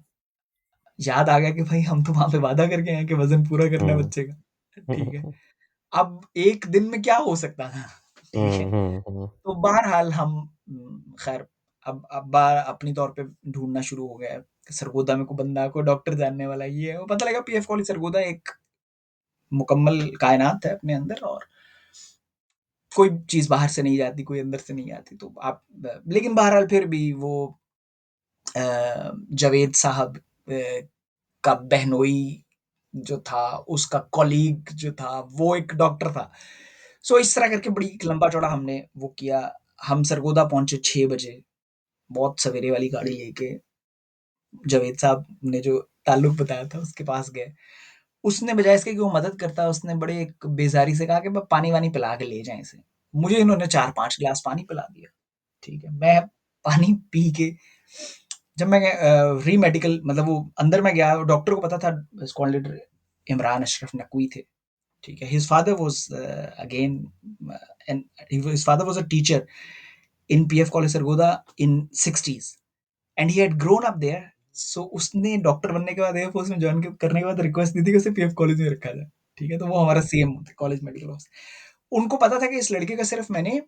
[SPEAKER 2] याद आ गया कि भाई हम तो वहाँ पे वादा करके आए हैं कि वज़न पूरा करना है
[SPEAKER 1] हुँ,
[SPEAKER 2] बच्चे का, ठीक है?
[SPEAKER 1] हुँ,
[SPEAKER 2] अब 1 दिन में क्या हो सकता था, ठीक है?
[SPEAKER 1] हुँ, हुँ, हुँ,
[SPEAKER 2] तो बहरहाल हम खैर अब अब्बा अपनी तौर पे ढूँढना शुरू हो गया है, सरगोदा में कोई बंदा, कोई डॉक्टर जानने वाला, ये है, वो पता लगा पीएफ कॉलेज सरगोदा एक मुकम्मल कायनात है अपने अंदर और कोई चीज़ बाहर से नहीं जाती, कोई अंदर से नहीं आती, तो आप लेकिन बहरहाल फिर भी वो जावेद साहब का बहनोई जो था, उसका कॉलीग जो था, वो एक डॉक्टर था। सो इस तरह करके बड़ी लंबा-चौड़ा हमने वो किया। हम सरगोदा पहुँचे 6 बजे, बहुत सवेरे वाली गाड़ी लेके। जावेद साहब ने जो ताल्लुक बताया था, उसके पास गए। उसने बजाय इसके कि वो मदद करता, उसने बड़े एक बेज़ारी से कहा कि ब पानी-वानी पिला के ले जाएँ इसे। मुझे इन्होंने 4-5 गिलास पानी पिला दिया, ठीक है। मैं पानी पी के जब मैं री-मेडिकल मतलब वो अंदर मैं गया, डॉक्टर को पता था स्क्वाड लीडर इमरान अशरफ नकवी थे, ठीक है। His father was again an his father was a teacher in PF college Sargodha in 60s and he had grown up there. So उसने डॉक्टर बनने के बाद एयरफोर्स में जॉइन करने के बाद रिक्वेस्ट दी थी कि उसे पीएफ कॉलेज में रखा जाए, ठीक है। तो वो हमारा सीएम थे, कॉलेज मेडिकल ऑफिसर। उनको पता था कि इस लड़के का सिर्फ मैंने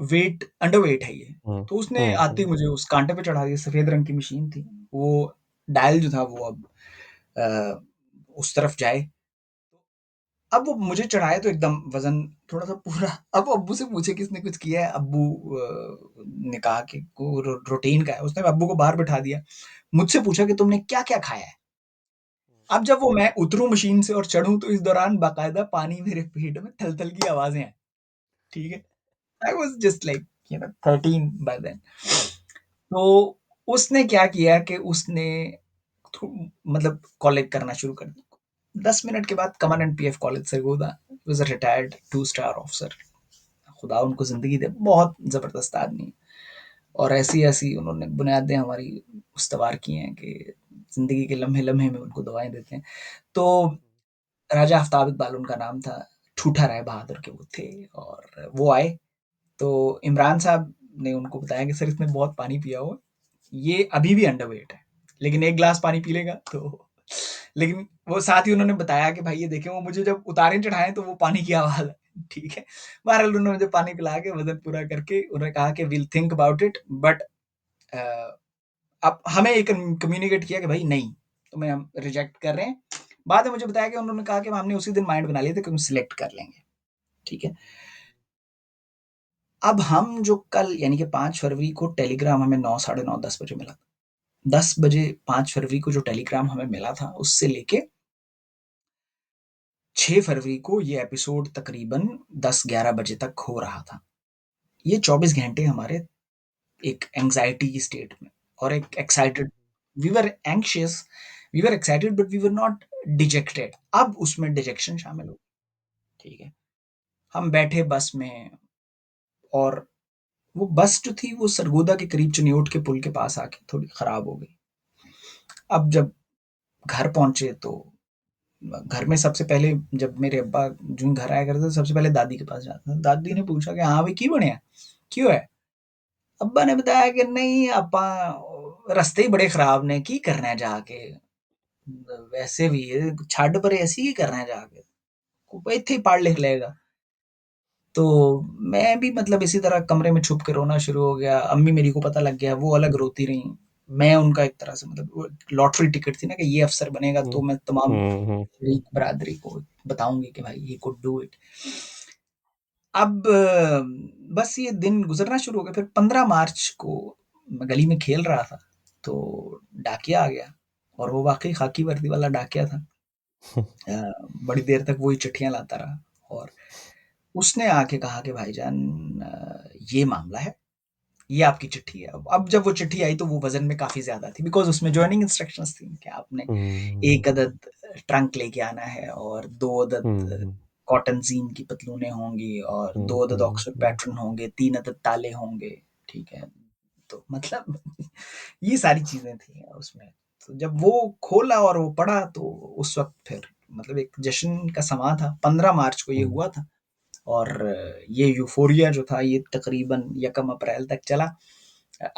[SPEAKER 2] वेट अंडरवेट है ये।
[SPEAKER 1] हुँ,
[SPEAKER 2] तो उसने
[SPEAKER 1] हुँ,
[SPEAKER 2] आते ही
[SPEAKER 1] हुँ,
[SPEAKER 2] मुझे उस कांटे पे चढ़ा दिया, सफ़ेद रंग की मशीन थी। वो डायल जो था वो अब अ, उस तरफ जाए। अब वो मुझे चढ़ाए तो एकदम वज़न थोड़ा-सा पूरा। अब अब्बू से पूछे किसने कुछ किया है? अब्बू ने कहा कि को रूटीन का है। उसने अब्बू को बाहर बिठा दिया। मुझसे पूछा कि तुमने क्या-क्या खाया है? अब जब वो मैं उतरूँ मशीन से और चढ़ूँ तो इस दौरान बाकायदा पानी मेरे पेट में थल-थल की आवाज़ें आईं, ठीक है? I was just like 13 by then. तो उसने क्या किया कि उसने थो मतलब कॉलेक्ट करना शुरू कर दिया। 10 मिनट के बाद commandant PF college Sargodha, was a retired 2 star officer. खुदा उनको ज़िंदगी दे, बहुत ज़बरदस्त आदमी। और ऐसी-ऐसी उन्होंने बुनियादें हमारी उस्तवार की हैं कि ज़िंदगी के लम्हे-लम्हे में उनको दुआएँ देते हैं। तो राजा आफ्ताब इकबाल उनका नाम था, ठूठा राय बहादुर के वो थे। और वो आए, तो इमरान साहब ने उनको बताया कि सर इसने बहुत पानी पिया हुआ, ये अभी भी अंडरवेट है, लेकिन 1 ग्लास पानी पी लेगा तो। लेकिन वो साथ ही उन्होंने बताया कि भाई ये देखें, वो मुझे जब उतारे चढ़ाएँ तो वो पानी की आवाज़ है, ठीक है। बहरहाल उन्होंने मुझे पानी पिला के वज़न पूरा करके उन्होंने कहा कि will think about it, but uh, अब हमें ये कम्युनिकेट किया कि भाई नहीं, तुम्हें हम रिजेक्ट कर रहे हैं। बाद में मुझे बताया कि उन्होंने कहा कि हमने उसी दिन माइंड बना लिया था कि हम सिलेक्ट कर लेंगे, ठीक है। अब हम जो कल यानी कि 5 फरवरी को टेलीग्राम हमें 9 साढ़े 9 10 बजे मिला। 10 बजे 5 फरवरी को जो टेलीग्राम हमें मिला था, उससे लेके 6 फरवरी को ये एपिसोड तकरीबन 10-11 बजे तक हो रहा था। ये 24 घंटे हमारे एक एंग्ज़ायटी की स्टेट में और एक excited, we were anxious, we were excited but we were not dejected. अब उसमें डिजेक्शन शामिल हो, ठीक है। हम बैठे बस में, और वो बस जो थी वो सरगोदा के करीब चनियोट के पुल के पास आके थोड़ी खराब हो गई। अब जब घर पहुंचे तो घर में सबसे पहले, जब मेरे अब्बा जो घर आया करते थे, सबसे पहले दादी के पास जाते थे। दादी ने पूछा कि हाँ भाई की बढ़िया, क्यों है? अब्बा ने बताया कि नहीं आपा, रास्ते ही बड़े खराब ने, की करना है जाके, वैसे भी छड़ पर ऐसी ही करना है जाके, इत्थे ही पढ़ लिख लेगा। तो मैं भी मतलब इसी तरह कमरे में छुप के रोना शुरू हो गया। अम्मी मेरी को पता लग गया, वो अलग रोती रहीं। मैं उनका एक तरह से मतलब वो लॉटरी टिकट थी ना कि ये अफ़सर बनेगा
[SPEAKER 1] हुँ,
[SPEAKER 2] तो मैं तमाम
[SPEAKER 1] हुँ, हुँ,
[SPEAKER 2] शरीक बरादरी को बताऊँगी कि भाई ही कुड डू इट। अब बस ये दिन गुज़रना शुरू हो गया। फिर 15 मार्च को मैं गली में खेल रहा था, तो डाकिया आ गया, और वो वाक़ई खाकी वर्दी वाला डाकिया था। बड़ी देर तक वही चिट्ठियाँ लाता रहा, और उसने आके कहा कि भाईजान ये मामला है, ये आपकी चिट्ठी है। अब जब वो चिट्ठी आई तो वो वज़न में काफ़ी ज़्यादा थी, बिकॉज़ उसमें जॉइनिंग इंस्ट्रक्शंस थी कि आपने
[SPEAKER 1] हुँ,
[SPEAKER 2] 1 अदद ट्रंक लेके आना है, और 2 अदद
[SPEAKER 1] हुँ,
[SPEAKER 2] कॉटन ज़ीन की पतलूनें होंगी, और
[SPEAKER 1] हुँ,
[SPEAKER 2] 2 अदद
[SPEAKER 1] हुँ,
[SPEAKER 2] ऑक्सफोर्ड
[SPEAKER 1] हुँ,
[SPEAKER 2] पैटर्न होंगे, 3 अदद ताले होंगे, ठीक है। तो मतलब ये सारी चीज़ें थी उसमें। तो जब वो खोला और वो पढ़ा तो उस वक़्त फिर मतलब एक जश्न का समा था। 15 मार्च को ये
[SPEAKER 1] हुँ,
[SPEAKER 2] हुआ था, और ये यूफ़ोरिया जो था ये तकरीबन यकम अप्रैल तक चला।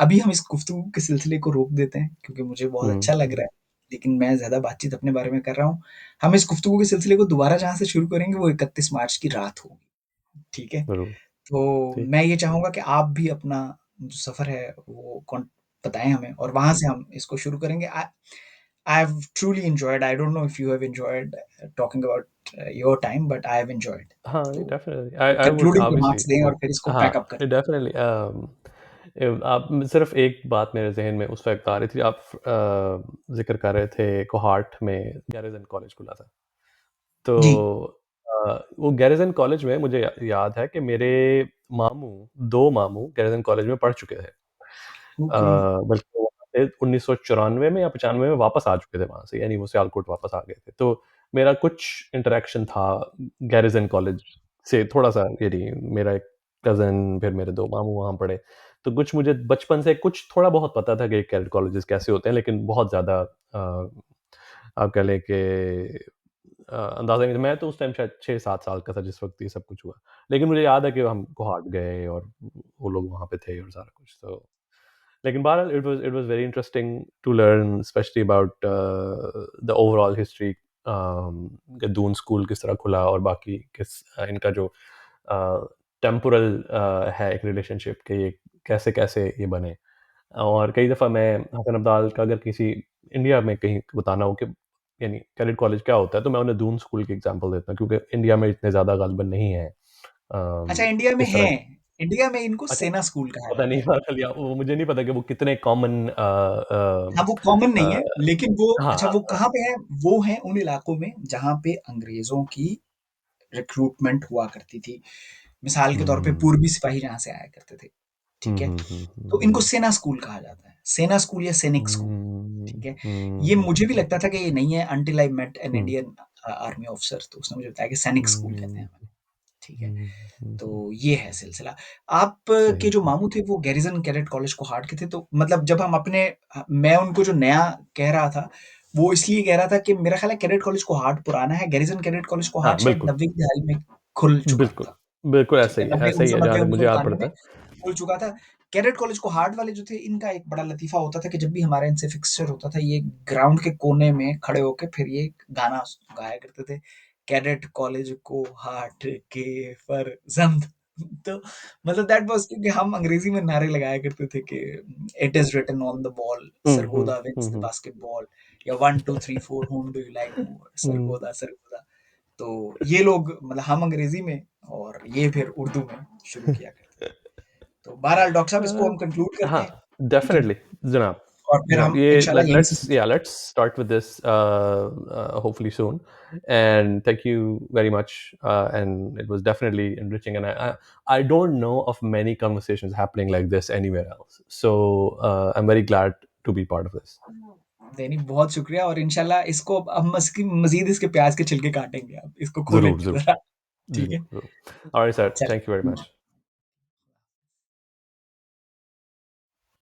[SPEAKER 2] अभी हम इस गुफ्तगू के सिलसिले को रोक देते हैं क्योंकि मुझे बहुत
[SPEAKER 1] हुँ,
[SPEAKER 2] अच्छा लग रहा
[SPEAKER 1] हुँ,
[SPEAKER 2] है, लेकिन मैं ज़्यादा बातचीत अपने बारे में कर रहा हूँ। हम इस गुफ्तगू के सिलसिले को दोबारा जहाँ से शुरू करेंगे वो 31 मार्च की रात होगी, ठीक है?
[SPEAKER 1] ज़रूर,
[SPEAKER 2] तो
[SPEAKER 1] ठीक।
[SPEAKER 2] मैं ये चाहूँगा कि आप भी अपना जो सफ़र है वो बताएँ हमें, और वहाँ से हम इसको शुरू करेंगे। I have truly enjoyed. I don't know if you have enjoyed talking about your time, but I have enjoyed.
[SPEAKER 1] हाँ, नहीं
[SPEAKER 2] तो
[SPEAKER 1] definitely I would
[SPEAKER 2] concluding
[SPEAKER 1] obviously
[SPEAKER 2] remarks दें और फिर इसको पैक अप
[SPEAKER 1] हाँ,
[SPEAKER 2] करें।
[SPEAKER 1] डेफ़िनेटली आप सिर्फ़ एक बात मेरे ज़हन में उस वक़्त आ रही थी, आप ज़िक्र कर रहे थे कोहाट में गैरिसन कॉलेज खुला था। तो
[SPEAKER 2] जी,
[SPEAKER 1] वो गैरिसन कॉलेज में मुझे याद है कि मेरे मामू 2 मामू गैरिसन कॉलेज में पढ़ चुके थे।
[SPEAKER 2] ओके।
[SPEAKER 1] बल्कि वो वहाँ से 1994 में या 95 में वापस आ चुके थे वहाँ से, यानी वो सियालकोट वापस आ गए थे। तो मेरा कुछ इंटरैक्शन था गैरिसन कॉलेज से थोड़ा-सा, यानी मेरा एक कज़िन, फिर मेरे 2 मामू वहाँ पढ़े। तो कुछ मुझे बचपन से कुछ थोड़ा-बहुत पता था कि कैडेट कॉलेजेस कैसे होते हैं, लेकिन बहुत ज़्यादा आप कह लें कि अंदाज़ा नहीं था। मैं तो उस टाइम शायद 6-7 साल का था जिस वक़्त ये सब कुछ हुआ। लेकिन मुझे याद है कि हम कोहाट गए और वो लोग वहाँ पे थे और सारा कुछ। तो लेकिन बहरहाल it was very interesting to learn specially about the overall history, कि दून स्कूल किस तरह खुला और बाकी इनका जो टेम्पोरल है एक रिलेशनशिप के ये कैसे-कैसे ये बने। और कई दफ़ा मैं हसन अब्दाल का अगर किसी इंडिया में कहीं बताना हो कि यानी कैडेट कॉलेज क्या होता है, तो मैं उन्हें दून स्कूल की एग्ज़ाम्पल देता हूँ क्योंकि इंडिया में इतने ज़्यादा ग़ालिबन नहीं है
[SPEAKER 2] अच्छा, इंडिया में
[SPEAKER 1] इस तरह
[SPEAKER 2] हैं।
[SPEAKER 1] के।
[SPEAKER 2] इंडिया में इनको
[SPEAKER 1] अच्छा,
[SPEAKER 2] सेना स्कूल कहा
[SPEAKER 1] पता
[SPEAKER 2] जाता
[SPEAKER 1] नहीं
[SPEAKER 2] है।
[SPEAKER 1] या वो मुझे नहीं पता कि वो कितने कॉमन
[SPEAKER 2] हाँ, वो कॉमन नहीं
[SPEAKER 1] अ,
[SPEAKER 2] है, लेकिन वो
[SPEAKER 1] हाँ,
[SPEAKER 2] अच्छा वो कहाँ पे है? वो है उन इलाकों में जहाँ पे अंग्रेज़ों की रिक्रूटमेंट हुआ करती थी। मिसाल के तौर पे
[SPEAKER 1] हुँ,
[SPEAKER 2] पूर्वी सिपाही जहाँ से आया करते थे,
[SPEAKER 1] हुँ,
[SPEAKER 2] ठीक है?
[SPEAKER 1] हुँ, हुँ, हुँ,
[SPEAKER 2] तो इनको
[SPEAKER 1] हुँ,
[SPEAKER 2] सेना स्कूल कहा जाता है। सेना स्कूल या सैनिक स्कूल,
[SPEAKER 1] हुँ,
[SPEAKER 2] ठीक है?
[SPEAKER 1] हुँ,
[SPEAKER 2] ये
[SPEAKER 1] हुँ,
[SPEAKER 2] मुझे भी
[SPEAKER 1] हुँ,
[SPEAKER 2] लगता था कि ये नहीं है, until I met an
[SPEAKER 1] hmm,
[SPEAKER 2] Indian था आर्मी ऑफिसर, तो उसने मुझे बताया कि सैनिक स्कूल कहते हैं
[SPEAKER 1] हुँ,
[SPEAKER 2] हमें, ठीक है?
[SPEAKER 1] हुँ, हुँ, हुँ।
[SPEAKER 2] तो ये है सिलसिला। आप के
[SPEAKER 1] सही
[SPEAKER 2] जो
[SPEAKER 1] है।
[SPEAKER 2] मामू थे वो गैरिसन कैडेट कॉलेज कोहाट के थे, तो मतलब जब हम अपने मैं उनको जो नया कह रहा था, वो इसलिए कह रहा था कि मेरा ख़्याल है कैडेट कॉलेज कोहाट पुराना है, गैरिसन कैडेट कॉलेज
[SPEAKER 1] हाँ,
[SPEAKER 2] कोहाट शायद
[SPEAKER 1] बिल्कुल।
[SPEAKER 2] 90 की दहाई में खुल चुका
[SPEAKER 1] बिल्कुल,
[SPEAKER 2] था।
[SPEAKER 1] बिल्कुल
[SPEAKER 2] ठीक है,
[SPEAKER 1] ऐसा ही है जहाँ तक मुझे याद
[SPEAKER 2] 1992
[SPEAKER 1] पड़ता
[SPEAKER 2] में
[SPEAKER 1] है।
[SPEAKER 2] खुल चुका था। कैडेट कॉलेज कोहाट वाले जो थे, इनका एक बड़ा लतीफ़ा होता था कि जब भी हमारा इनसे फिक्सचर होता था, ये ग्राउंड के कोने में खड़े होके फिर ये गाना गाया करते थे, कैडेट कॉलेज कोहाट के फरज़ंद। तो मतलब दैट वाज़ क्योंकि हम अंग्रेज़ी में नारे लगाया करते थे कि it is written on the wall,
[SPEAKER 1] hmm, hmm,
[SPEAKER 2] Sargodha
[SPEAKER 1] hmm,
[SPEAKER 2] wins the
[SPEAKER 1] hmm.
[SPEAKER 2] Basketball, या 1 2 3 4 whom do you like more,
[SPEAKER 1] hmm.
[SPEAKER 2] Sargodha Sargodha. तो ये लोग मतलब हम अंग्रेज़ी में और ये फिर उर्दू में शुरू किया करते थे। तो बहरहाल डॉक्टर साहब इसको हम कंक्लूड करते हैं,
[SPEAKER 1] हाँ,
[SPEAKER 2] ठीक है?
[SPEAKER 1] डेफ़िनिटली जनाब,
[SPEAKER 2] और फिर
[SPEAKER 1] जनाब
[SPEAKER 2] हम
[SPEAKER 1] ये
[SPEAKER 2] इंशाल्लाह यहीं से
[SPEAKER 1] let's start with this hopefully soon and thank you very much and it was definitely enriching and I don't know of many conversations happening like this anywhere else. So I'm very glad to be part of this.
[SPEAKER 2] नहीं, बहुत शुक्रिया और इंशाल्लाह इसको अब हम मज़ीद इसके प्याज़ के छिलके काटेंगे अब, इसको
[SPEAKER 1] ज़रूर,
[SPEAKER 2] खोलेंगे
[SPEAKER 1] ज़रूर,
[SPEAKER 2] ज़रा, ठीक
[SPEAKER 1] ज़रूर,
[SPEAKER 2] है?
[SPEAKER 1] ज़रूर। All right sir, thank you very
[SPEAKER 2] चलिए।
[SPEAKER 1] much.